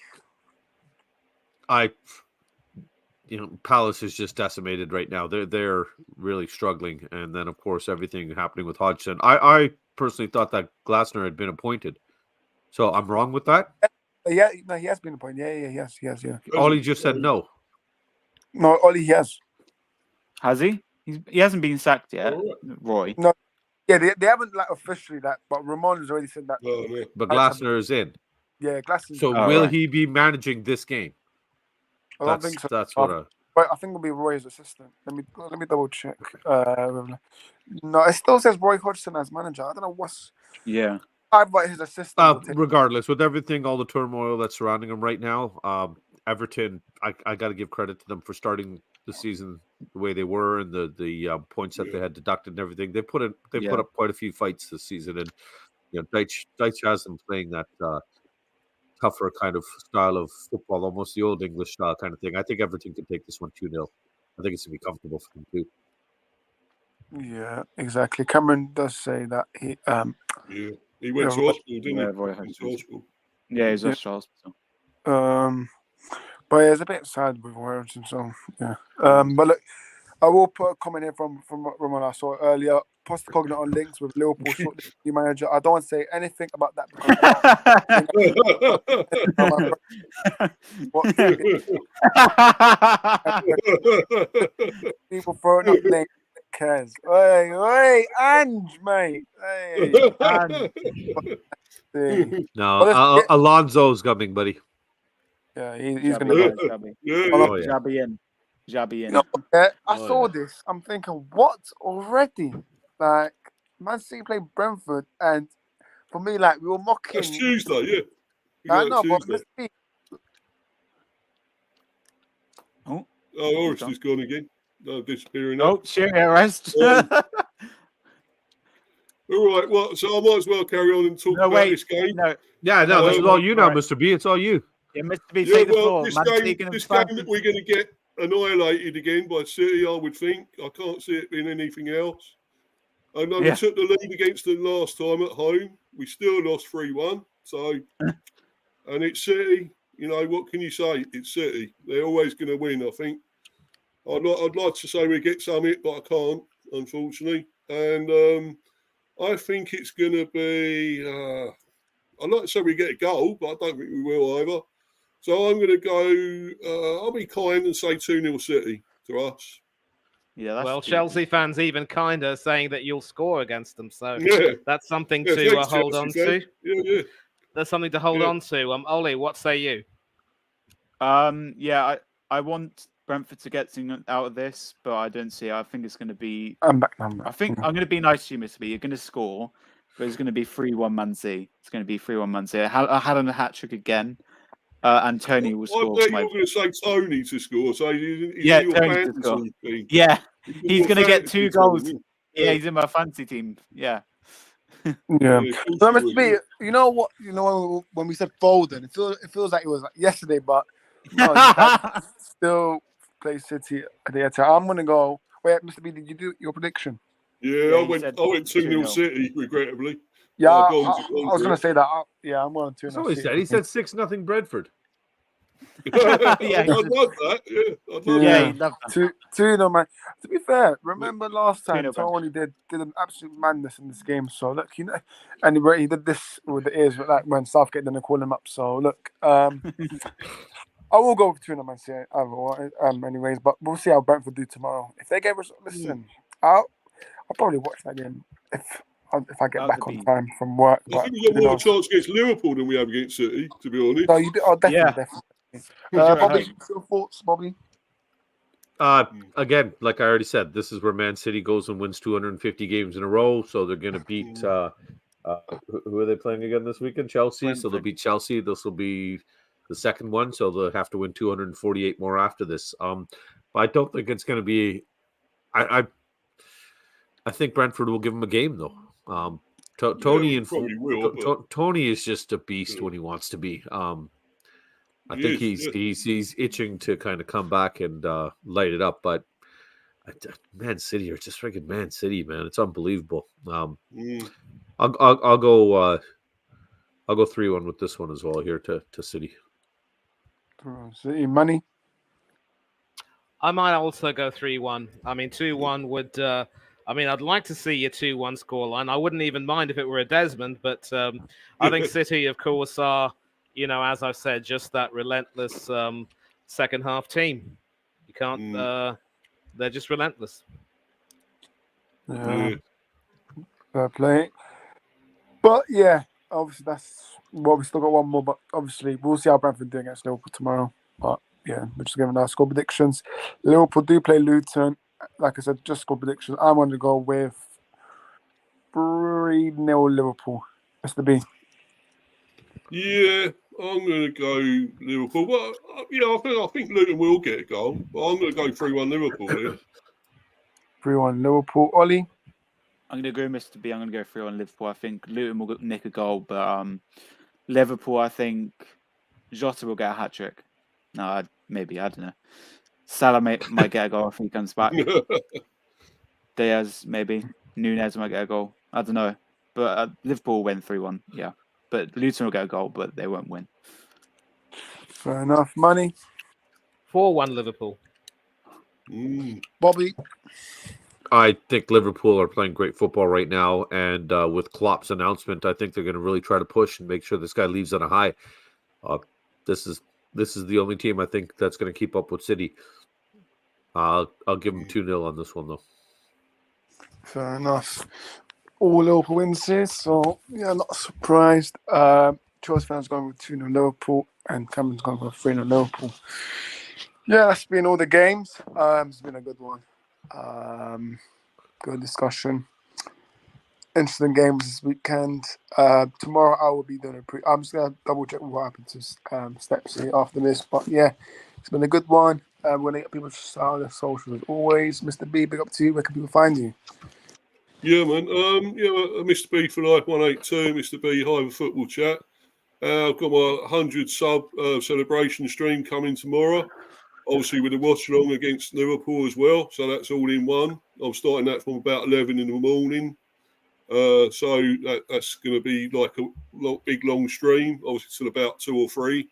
[SPEAKER 7] Palace is just decimated right now. They're really struggling, and then of course everything happening with Hodgson. I personally thought that Glasner had been appointed, so I'm wrong with that.
[SPEAKER 1] Yeah, no, he has been appointed. Yeah, he has.
[SPEAKER 7] Ollie just said no.
[SPEAKER 1] No, Ollie, he has.
[SPEAKER 2] Has he? He hasn't been sacked yet, Roy.
[SPEAKER 1] No, yeah, they haven't officially that, but Ramon has already said that.
[SPEAKER 7] But Glasner is in.
[SPEAKER 1] Yeah, Glasner.
[SPEAKER 7] So will he be managing this game?
[SPEAKER 1] I don't think so.
[SPEAKER 7] That's what.
[SPEAKER 1] But I think it'll be Roy's assistant. Let me double check. No, it still says Roy Hodgson as manager. I don't know what's.
[SPEAKER 2] Yeah.
[SPEAKER 1] I write his assistant.
[SPEAKER 7] Regardless, with everything, all the turmoil that's surrounding him right now, Everton, I got to give credit to them for starting the season the way they were, and the points that they had deducted and everything. They put up quite a few fights this season, and Deitch has them playing that tougher kind of style of football, almost the old English style kind of thing. I think Everton can take this one 2-0. I think it's going to be comfortable for them too.
[SPEAKER 1] Yeah, exactly. Cameron does say that he.
[SPEAKER 6] He went to hospital, didn't he?
[SPEAKER 2] Roy Hodgson. Yeah, he's at hospital.
[SPEAKER 1] But yeah, it's a bit sad with Orest, so yeah. But look, I will put a comment here from Ramon I saw earlier. Postecoglou on links with Liverpool shortly new manager. I don't want to say anything about that because people throwing up names. Cares? Hey, Ange, mate. Hey, Ange.
[SPEAKER 7] No, Alonso's coming, buddy.
[SPEAKER 1] Yeah, he's going to
[SPEAKER 2] go. Jabby in.
[SPEAKER 1] I saw this. I'm thinking, what already? Like, Man City played Brentford, and for me, like, we were mocking.
[SPEAKER 6] That's Tuesday, yeah.
[SPEAKER 1] I know, but let's see.
[SPEAKER 6] Oh, Orest is gone again. No, disappearing.
[SPEAKER 2] Orest.
[SPEAKER 6] All right, well, so I might as well carry on and talk about this game.
[SPEAKER 7] This is all you now, Mr. B. It's all you.
[SPEAKER 2] Yeah, Mr. B, take the floor.
[SPEAKER 6] This game, we're going to get annihilated again by City, I would think. I can't see it being anything else. I know we took the lead against them last time at home. We still lost 3-1. So, and it's City. You know, what can you say? It's City. They're always going to win, I think. I'd like to say we get something, but I can't, unfortunately. And I think it's going to be... I'd like to say we get a goal, but I don't think we will either. So I'm going to go... I'll be kind and say 2-0 City to us.
[SPEAKER 2] Yeah, that's
[SPEAKER 4] Well,
[SPEAKER 2] cheeky.
[SPEAKER 4] Chelsea fans even kinder saying that you'll score against them. So
[SPEAKER 6] Yeah.
[SPEAKER 4] that's something
[SPEAKER 6] Yeah,
[SPEAKER 4] to
[SPEAKER 6] thanks,
[SPEAKER 4] hold
[SPEAKER 6] Chelsea
[SPEAKER 4] on
[SPEAKER 6] fans.
[SPEAKER 4] to.
[SPEAKER 6] Yeah.
[SPEAKER 4] There's something to hold
[SPEAKER 6] Yeah.
[SPEAKER 4] on to. Ollie, what say you?
[SPEAKER 2] Yeah, I want Brentford to get something out of this, but I don't see it. I think it's going to be.
[SPEAKER 1] I'm back.
[SPEAKER 2] I think I'm going to be nice to you, Mr. B. You're going to score, but it's going to be 3-1 Man City. It's going to be 3-1 Man City. I had on a hat trick again, and Tony will
[SPEAKER 6] I
[SPEAKER 2] score.
[SPEAKER 6] bet you're going to say Tony to score. So he's
[SPEAKER 2] Yeah,
[SPEAKER 6] in your
[SPEAKER 2] Tony to score.
[SPEAKER 6] fantasy team.
[SPEAKER 2] Yeah,
[SPEAKER 6] in
[SPEAKER 2] he's
[SPEAKER 6] your
[SPEAKER 2] going to get
[SPEAKER 6] fantasy
[SPEAKER 2] 2 goals.
[SPEAKER 6] team,
[SPEAKER 2] Yeah, he's in my fantasy team. Yeah.
[SPEAKER 1] Yeah.
[SPEAKER 6] of course
[SPEAKER 1] So,
[SPEAKER 6] you
[SPEAKER 1] Mr.
[SPEAKER 6] will,
[SPEAKER 1] B,
[SPEAKER 6] yeah.
[SPEAKER 1] you know what? You know when we said Foden, it feels like it was like yesterday, but no, you guys still play City at the Etihad. I'm gonna go. Wait, Mr. B, did you do your prediction?
[SPEAKER 6] Yeah,
[SPEAKER 2] Yeah,
[SPEAKER 6] I
[SPEAKER 2] he
[SPEAKER 6] went
[SPEAKER 2] said
[SPEAKER 6] 2-0
[SPEAKER 2] 2-0.
[SPEAKER 6] City, regrettably.
[SPEAKER 1] Yeah,
[SPEAKER 6] Oh,
[SPEAKER 1] I
[SPEAKER 6] go on,
[SPEAKER 1] was
[SPEAKER 6] go
[SPEAKER 1] gonna
[SPEAKER 6] on,
[SPEAKER 1] say that. Yeah, I'm going to.
[SPEAKER 7] That's what he said. He said 6-0 Brentford.
[SPEAKER 2] Yeah,
[SPEAKER 6] I'd love that. Yeah, I'd love
[SPEAKER 2] Yeah,
[SPEAKER 6] that.
[SPEAKER 2] he loved that.
[SPEAKER 1] Two, no man. To be fair, remember last time
[SPEAKER 2] 2-0
[SPEAKER 1] Tony did an absolute madness in this game. So look, you know, and he did this with the ears, like when Southgate didn't call him up. So look, I will go with 2-0 Man City. Anyways, but we'll see how Brentford do tomorrow. If they get listen, I'll probably watch that game if I get
[SPEAKER 2] That
[SPEAKER 1] back
[SPEAKER 2] could
[SPEAKER 1] on
[SPEAKER 2] be-
[SPEAKER 1] time from work.
[SPEAKER 6] I
[SPEAKER 1] But
[SPEAKER 6] think we've got
[SPEAKER 1] who
[SPEAKER 6] more
[SPEAKER 1] knows?
[SPEAKER 6] chance against Liverpool than we have against City, to be honest.
[SPEAKER 1] No, you do. Oh, definitely,
[SPEAKER 2] Yeah.
[SPEAKER 1] definitely.
[SPEAKER 2] Who's your
[SPEAKER 1] Bobby,
[SPEAKER 2] home?
[SPEAKER 1] your thoughts, Bobby?
[SPEAKER 7] Again, like I already said, this is where Man City goes and wins 250 games in a row. So they're going to beat. Who are they playing again this weekend? Chelsea. So they'll
[SPEAKER 2] Brentford.
[SPEAKER 7] beat Chelsea. This will be the second one. So they'll have to win 248 more after this. But I don't think it's going to be. I think Brentford will give them a game though. Tony and
[SPEAKER 6] probably will, but
[SPEAKER 7] Tony is just a beast
[SPEAKER 6] Yeah.
[SPEAKER 7] when he wants to be. I
[SPEAKER 6] He
[SPEAKER 7] think
[SPEAKER 6] is,
[SPEAKER 7] he's itching to kind of come back and light it up. But Man City are just freaking Man City, man. It's unbelievable. I'll go 3-1 with this one as well here to City.
[SPEAKER 1] City money.
[SPEAKER 4] I might also go 3-1. I mean, 2-1 would. I'd like to see a 2-1 scoreline. I wouldn't even mind if it were a Desmond, but I think City, of course, are, as I've said, just that relentless second half team. You can't. They're just relentless.
[SPEAKER 1] Fair play. But yeah, obviously we still got one more. But obviously we'll see how Brentford do against Liverpool tomorrow. But yeah, we're just giving our score predictions. Liverpool do play Luton. Like I said, just score predictions. I'm going to go with 3-0 Liverpool. Mr. B.
[SPEAKER 6] Yeah, I'm going to go Liverpool. Well, I think Luton will get a goal, but I'm going to go 3-1 Liverpool here.
[SPEAKER 1] 3-1 Liverpool. Ollie?
[SPEAKER 2] I'm going to go Mr. B. I'm going to go 3-1 Liverpool. I think Luton will nick a goal, but Liverpool, I think Jota will get a hat trick. No, maybe. I don't know. Salah might get a goal if he comes back. Diaz, maybe. Nunez might get a goal. I don't know. But Liverpool will win 3-1, yeah. But Luton will get a goal, but they won't win.
[SPEAKER 1] Fair enough. Money?
[SPEAKER 4] 4-1 Liverpool.
[SPEAKER 1] Bobby?
[SPEAKER 7] I think Liverpool are playing great football right now, and with Klopp's announcement, I think they're going to really try to push and make sure this guy leaves on a high. This is the only team I think that's going to keep up with City. I'll give them 2-0 on this one though.
[SPEAKER 1] Fair enough. All Liverpool wins here, so yeah, not surprised. Chelsea fans going with 2-0 Liverpool, and Cameron's going with 3-0 Liverpool. Yeah, that's been all the games. It's been a good one. Good discussion. Interesting games this weekend. Tomorrow I will be doing I'm just gonna double check what happened to Steps here after this. But yeah, it's been a good one. We're gonna get people to on their socials as always. Mr. B, big up to you. Where can people find you?
[SPEAKER 6] Yeah, man. Mr. B for Life 182, Mr. B Hive Football Chat. I've got my 100 sub celebration stream coming tomorrow. Obviously with the watch along against Liverpool as well. So that's all in one. I'm starting that from about 11 in the morning. So that's going to be like a big long stream, obviously till about 2 or 3.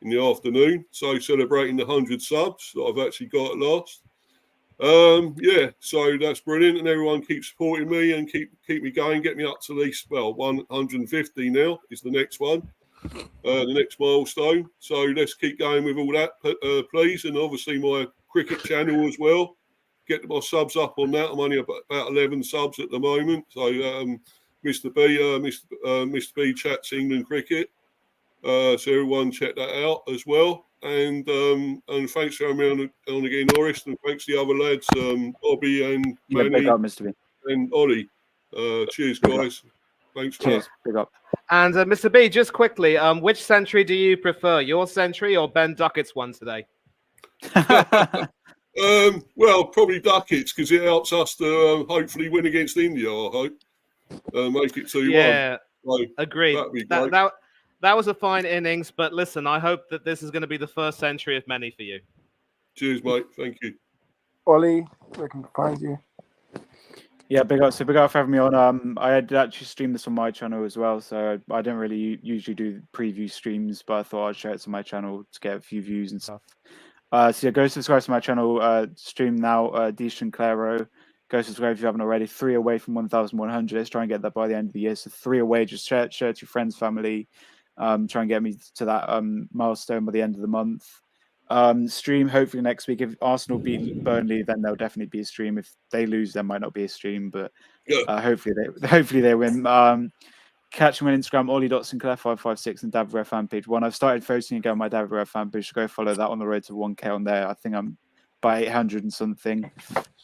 [SPEAKER 6] in the afternoon. So celebrating the 100 subs that I've actually got at last. So that's brilliant, and everyone keeps supporting me and keep me going, get me up to at least 150 now is the next one, the next milestone. So let's keep going with all that, please, and obviously my cricket channel as well. Get my subs up on that. I'm only about 11 subs at the moment. So Mr. B chats England cricket. So everyone check that out as well. And thanks for having me on again, Orest, and thanks to the other lads, Bobby and Manny,
[SPEAKER 2] big up, Mr. B.
[SPEAKER 6] and Ollie. Cheers, guys. Thanks for
[SPEAKER 2] Cheers. Big up.
[SPEAKER 4] And Mr. B, just quickly, which century do you prefer, your century or Ben Duckett's one today?
[SPEAKER 6] that. Well, probably Duckett's, because it helps us to hopefully win against India, I hope. Make it 2-1.
[SPEAKER 4] Yeah,
[SPEAKER 6] so
[SPEAKER 4] agreed.
[SPEAKER 6] That'd be great.
[SPEAKER 4] That was a fine innings, but listen, I hope that this is going to be the first century of many for you.
[SPEAKER 6] Cheers, mate. Thank you.
[SPEAKER 1] Ollie, where can we find you?
[SPEAKER 2] Yeah, big up. So big up for having me on. I had actually streamed this on my channel as well, so I don't really usually do preview streams, but I thought I'd share it to my channel to get a few views and stuff. So yeah, go subscribe to my channel. Stream now. Decent Claro. Go subscribe if you haven't already. 3 away from 1,100. Let's try and get that by the end of the year. So 3 away. Just share it to your friends, family. Try and get me to that milestone by the end of the month. Stream hopefully next week. If Arsenal beat Burnley, then there'll definitely be a stream. If they lose, there might not be a stream, but hopefully they win. Catch me on Instagram, Ollie.Sinclair556 and David fan page 1. I've started posting again on my David fan page, so go follow that on the road to 1K on there. I think I'm by 800 and something.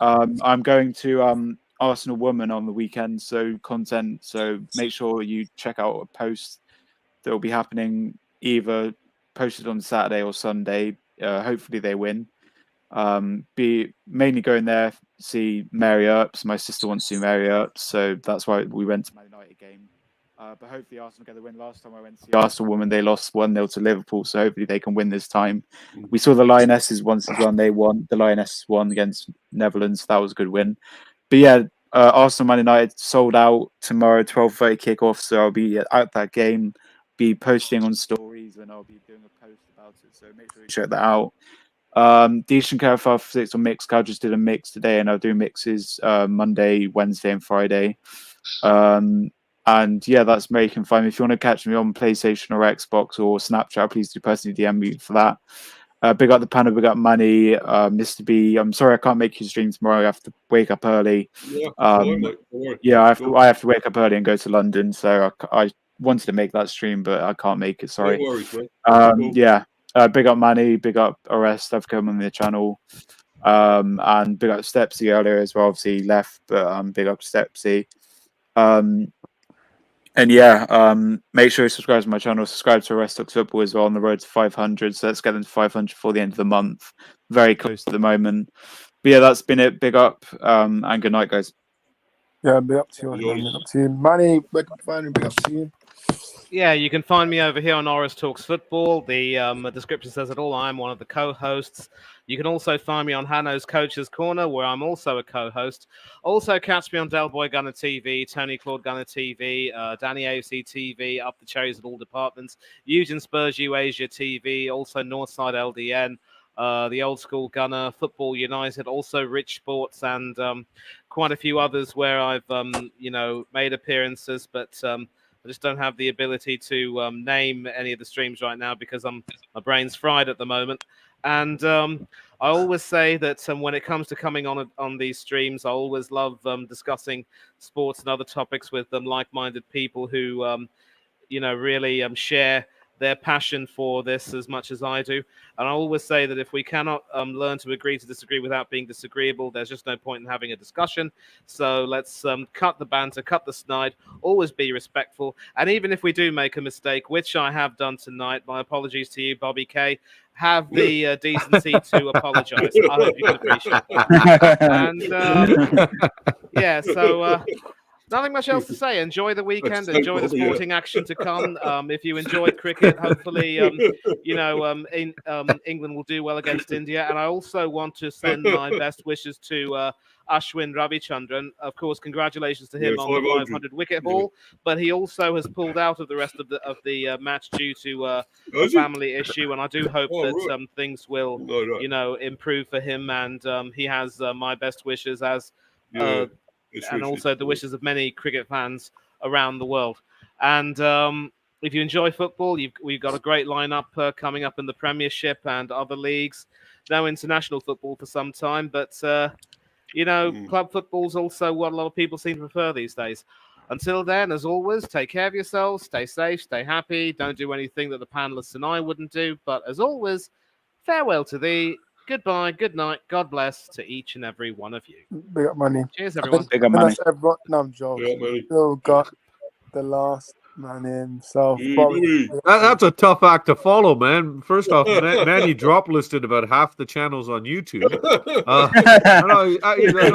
[SPEAKER 2] I'm going to Arsenal Woman on the weekend, so content. So make sure you check out a post that will be happening either posted on Saturday or Sunday. Hopefully they win. Be mainly going there, see Mary Earps. My sister wants to see Mary Earps, so that's why we went to Man United game. But hopefully Arsenal get the win. Last time I went to see Arsenal Women, they lost 1-0 to Liverpool, so hopefully they can win this time. We saw the Lionesses once as well, and they won. The Lionesses won against Netherlands. That was a good win. But yeah, Arsenal Man United sold out tomorrow, 12:30 kickoff, so I'll be at that game, be posting on stories, and I'll be doing a post about it, so make sure you check that out. Decent Care 556 on Mix. I just did a mix today, and I'll do mixes Monday, Wednesday, and Friday. And yeah, that's where you can find me. If you want to catch me on PlayStation or Xbox or Snapchat, please do personally DM me for that. Big up the Panda, big up Manny, Mr. B. I'm sorry I can't make you stream tomorrow. I have to wake up early.
[SPEAKER 6] Yeah,
[SPEAKER 2] I have to wake up early and go to London. So I wanted to make that stream, but I can't make it. Sorry.
[SPEAKER 6] No worries, mate. Cool.
[SPEAKER 2] Yeah. Big up Manny, big up Orest. I've come on the channel. And big up Stepsy earlier as well. Obviously he left, but big up Stepsy. And yeah, make sure you subscribe to my channel. Subscribe to Orest Talks Football as well on the road to 500. So let's get them to 500 before the end of the month. Very close at the moment. But yeah, that's been it. Big up and good night, guys.
[SPEAKER 1] Yeah, big up to you. Big up to you. Manny, big up to you.
[SPEAKER 4] Yeah, you can find me over here on Orest Talks Football. The description says it all. I'm one of the co-hosts. You can also find me on Hanno's Coach's Corner, where I'm also a co-host. Also catch me on Del Boy Gunner TV, Tony Claude Gunner TV, Danny AFC TV, Up the Cherries at all departments, Eugen Spurs U Asia TV, also Northside LDN, the Old School Gunner, Football United, also Rich Sports, and quite a few others where I've made appearances, but I just don't have the ability to name any of the streams right now because my brain's fried at the moment. And I always say that when it comes to coming on these streams, I always love discussing sports and other topics with like-minded people who, really share their passion for this as much as I do. And I always say that if we cannot learn to agree to disagree without being disagreeable, there's just no point in having a discussion. So let's cut the banter, cut the snide, always be respectful. And even if we do make a mistake, which I have done tonight, my apologies to you, Bobby K, have the decency to apologize. I hope you can appreciate that. And yeah, so Nothing much else to say. Enjoy the weekend.
[SPEAKER 6] Don't
[SPEAKER 4] Enjoy the
[SPEAKER 6] bother you.
[SPEAKER 4] sporting action to come. If you enjoyed cricket, hopefully, England will do well against India. And I also want to send my best wishes to Ashwin Ravichandran. Of course, congratulations to him
[SPEAKER 6] Yeah,
[SPEAKER 4] on the
[SPEAKER 6] 500.
[SPEAKER 4] 500 wicket haul. But he also has pulled out of the rest of the match due to a
[SPEAKER 6] Has he?
[SPEAKER 4] family issue. And I do hope
[SPEAKER 6] Oh,
[SPEAKER 4] that
[SPEAKER 6] right.
[SPEAKER 4] things will,
[SPEAKER 6] No.
[SPEAKER 4] improve for him. And he has my best wishes as.
[SPEAKER 6] Yeah. It's
[SPEAKER 4] And
[SPEAKER 6] wishes.
[SPEAKER 4] also the wishes of many cricket fans around the world. And if you enjoy football, we've got a great lineup coming up in the Premiership and other leagues. No international football for some time, but club football's also what a lot of people seem to prefer these days. Until then, as always, take care of yourselves, stay safe, stay happy, don't do anything that the panelists and I wouldn't do. But as always, farewell to thee. Goodbye, good night, God bless to each and every one of you.
[SPEAKER 1] Big up money.
[SPEAKER 4] Cheers,
[SPEAKER 1] I
[SPEAKER 4] everyone.
[SPEAKER 1] think,
[SPEAKER 2] Big up
[SPEAKER 1] I think
[SPEAKER 2] money.
[SPEAKER 1] that's everyone. No, I'm joking.
[SPEAKER 6] Yeah, money.
[SPEAKER 1] Still got the last man himself.
[SPEAKER 6] Yeah,
[SPEAKER 1] Bobby.
[SPEAKER 6] money.
[SPEAKER 7] That's a tough act to follow, man. First off, Manny drop listed about half the channels on YouTube. I know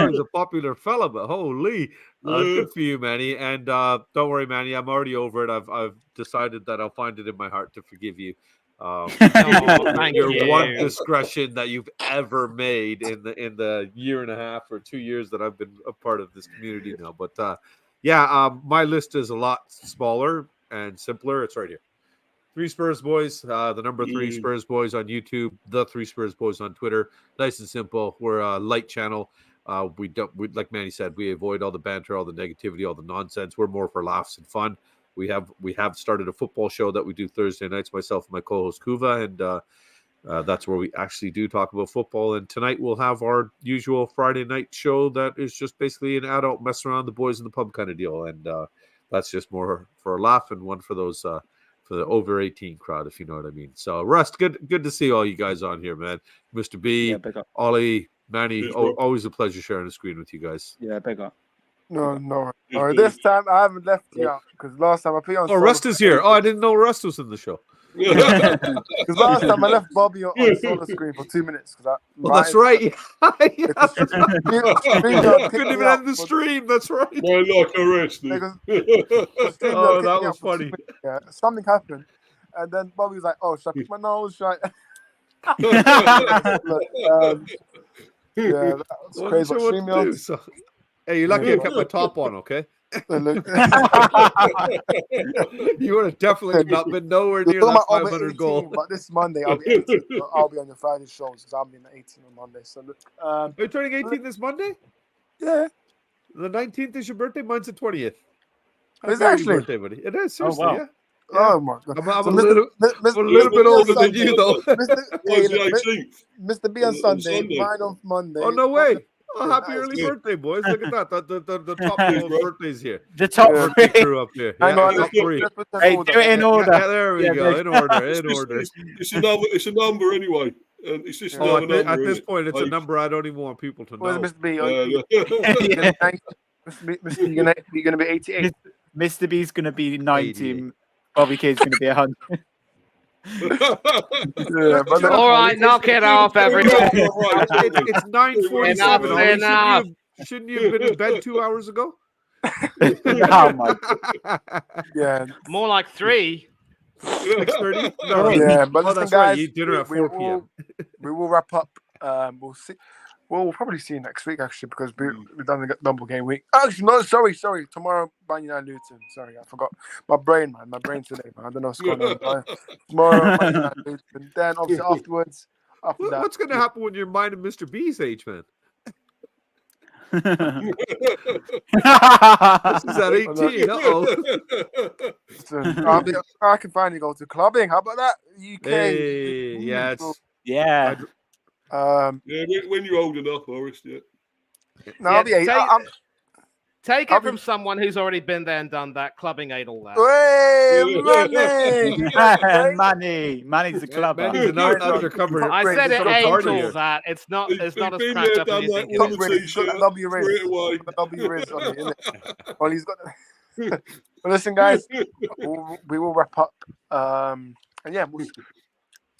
[SPEAKER 7] he's a popular fella, but holy, good for you, Manny. And don't worry, Manny, I'm already over it. I've decided that I'll find it in my heart to forgive you.
[SPEAKER 4] Thank
[SPEAKER 7] Your
[SPEAKER 4] you.
[SPEAKER 7] one discretion that you've ever made in the year and a half or 2 years that I've been a part of this community now. But my list is a lot smaller and simpler. It's right here. 3 Spurs Boys, the number 3 Spurs Boys on YouTube, the 3 Spurs Boys on Twitter. Nice and simple. We're a light channel. We like Manny said, we avoid all the banter, all the negativity, all the nonsense. We're more for laughs and fun. We have started a football show that we do Thursday nights, myself and my co-host Kuva, and that's where we actually do talk about football. And tonight we'll have our usual Friday night show that is just basically an adult mess around the boys in the pub kind of deal. And that's just more for a laugh and one for those for the over 18 crowd, if you know what I mean. So Rust, good to see all you guys on here, man. Mr. B,
[SPEAKER 2] Yeah, big up.
[SPEAKER 7] Ollie, Manny, always a pleasure sharing the screen with you guys.
[SPEAKER 2] Yeah, big up.
[SPEAKER 1] No. This time I haven't left you out because last time I put you on.
[SPEAKER 7] Oh, Rust is here. Oh, I didn't know Rust was in the show.
[SPEAKER 1] Because last time I left Bobby on solo screen for 2 minutes.
[SPEAKER 7] That's right. Yeah, that's right.
[SPEAKER 1] StreamYard
[SPEAKER 7] Couldn't even end the stream. That's right.
[SPEAKER 6] Man, like Orest.
[SPEAKER 7] Oh, that was funny.
[SPEAKER 1] Yeah, something happened, and then Bobby was like, "Oh, should I pick my nose? Should I?" Yeah, that was
[SPEAKER 7] Wasn't
[SPEAKER 1] crazy.
[SPEAKER 7] sure
[SPEAKER 1] But
[SPEAKER 7] what to do,
[SPEAKER 1] StreamYard,
[SPEAKER 7] so. Hey, you're lucky I kept my top on, okay?
[SPEAKER 1] look,
[SPEAKER 7] You would have definitely not been nowhere
[SPEAKER 1] we're
[SPEAKER 7] near
[SPEAKER 1] talking
[SPEAKER 7] that
[SPEAKER 1] about over
[SPEAKER 7] 500
[SPEAKER 1] 18,
[SPEAKER 7] goal.
[SPEAKER 1] but this Monday I'll be 18. So I'll be on your Friday shows because I'll be in 18 on Monday. So look,
[SPEAKER 7] Are you turning 18 this Monday?
[SPEAKER 1] yeah,
[SPEAKER 7] The 19th is your birthday. Mine's the 20th.
[SPEAKER 1] Is
[SPEAKER 7] Happy
[SPEAKER 1] actually?
[SPEAKER 7] birthday, buddy. It is, seriously,
[SPEAKER 2] wow.
[SPEAKER 7] yeah.
[SPEAKER 1] Oh my god,
[SPEAKER 7] I'm a
[SPEAKER 1] So
[SPEAKER 7] little bit older than you, though.
[SPEAKER 6] Where's the 18th?
[SPEAKER 1] Mr. B on Sunday,
[SPEAKER 6] Sunday.
[SPEAKER 1] mine on Monday.
[SPEAKER 7] Oh, no way. Oh,
[SPEAKER 1] Yeah,
[SPEAKER 7] happy
[SPEAKER 1] that is
[SPEAKER 7] early
[SPEAKER 6] good.
[SPEAKER 7] birthday, boys. Look at that. The top of birthdays here.
[SPEAKER 2] The top
[SPEAKER 1] Yeah.
[SPEAKER 7] Birthday
[SPEAKER 2] three.
[SPEAKER 7] crew up here.
[SPEAKER 1] Hang
[SPEAKER 7] Yeah,
[SPEAKER 1] on,
[SPEAKER 7] top three.
[SPEAKER 1] let's put that
[SPEAKER 2] Hey,
[SPEAKER 1] order.
[SPEAKER 2] do it in
[SPEAKER 7] Yeah,
[SPEAKER 2] order.
[SPEAKER 7] there we
[SPEAKER 2] Yeah,
[SPEAKER 7] go.
[SPEAKER 2] big.
[SPEAKER 7] In order. In order.
[SPEAKER 6] It's a number anyway. It's just
[SPEAKER 7] Oh,
[SPEAKER 6] another number.
[SPEAKER 7] at this
[SPEAKER 6] innit?
[SPEAKER 7] point, it's a
[SPEAKER 6] Like,
[SPEAKER 7] number I don't even want people to
[SPEAKER 1] Where's
[SPEAKER 7] know.
[SPEAKER 1] Mr. B?
[SPEAKER 6] yeah.
[SPEAKER 1] Mr. You're gonna be 88.
[SPEAKER 2] Mr. B's going to be 90.
[SPEAKER 7] 88.
[SPEAKER 2] Bobby K's going to be 100.
[SPEAKER 1] Yeah, but
[SPEAKER 4] All right, knock it off, everyone.
[SPEAKER 7] It's 9:47.
[SPEAKER 4] Enough.
[SPEAKER 7] Shouldn't you have been in bed 2 hours ago?
[SPEAKER 2] Oh, my.
[SPEAKER 1] yeah,
[SPEAKER 4] More like 3.
[SPEAKER 7] 6:30? No,
[SPEAKER 1] yeah. But listen,
[SPEAKER 7] that's right.
[SPEAKER 1] guys,
[SPEAKER 7] You eat dinner at 4 p.m.
[SPEAKER 1] We will wrap up. We'll see. Well, we'll probably see you next week actually because we've done the double game week. Actually, no, sorry. Tomorrow, Man United Luton. Sorry, I forgot. My brain today, man. I don't know what's going on. Tomorrow, Man United Luton. Then obviously afterwards. After that,
[SPEAKER 7] What's going to happen when you're minding Mr. B's age, man? This is at 18. Uh-oh.
[SPEAKER 1] I can finally go to clubbing. How about that? UK.
[SPEAKER 7] Hey, yeah,
[SPEAKER 2] Yeah.
[SPEAKER 6] Yeah, when you're old enough, Orest, yeah.
[SPEAKER 1] No, I'll be 8.
[SPEAKER 4] Take
[SPEAKER 1] I'll
[SPEAKER 4] it from someone who's already been there and done that. Clubbing ain't all that.
[SPEAKER 1] Hey,
[SPEAKER 2] Manny's the clubber.
[SPEAKER 7] Manny's an undercover.
[SPEAKER 4] I said it
[SPEAKER 1] Got a
[SPEAKER 4] ain't
[SPEAKER 1] party
[SPEAKER 4] all
[SPEAKER 7] here.
[SPEAKER 4] that. It's not as
[SPEAKER 6] Been
[SPEAKER 4] cracked
[SPEAKER 6] there,
[SPEAKER 4] up as
[SPEAKER 6] done
[SPEAKER 4] you
[SPEAKER 6] that,
[SPEAKER 4] think.
[SPEAKER 6] won
[SPEAKER 4] It
[SPEAKER 6] the
[SPEAKER 4] is.
[SPEAKER 1] He's got
[SPEAKER 6] t-shirt,
[SPEAKER 1] the W Riz.
[SPEAKER 6] straight away.
[SPEAKER 1] He's got the W Riz on it, innit? Well, he's got. Well, listen, guys, we will wrap up. And yeah, we'll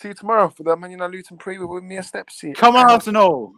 [SPEAKER 1] see you tomorrow for the Man United Luton preview with me a step seat.
[SPEAKER 2] Come on, Arsenal.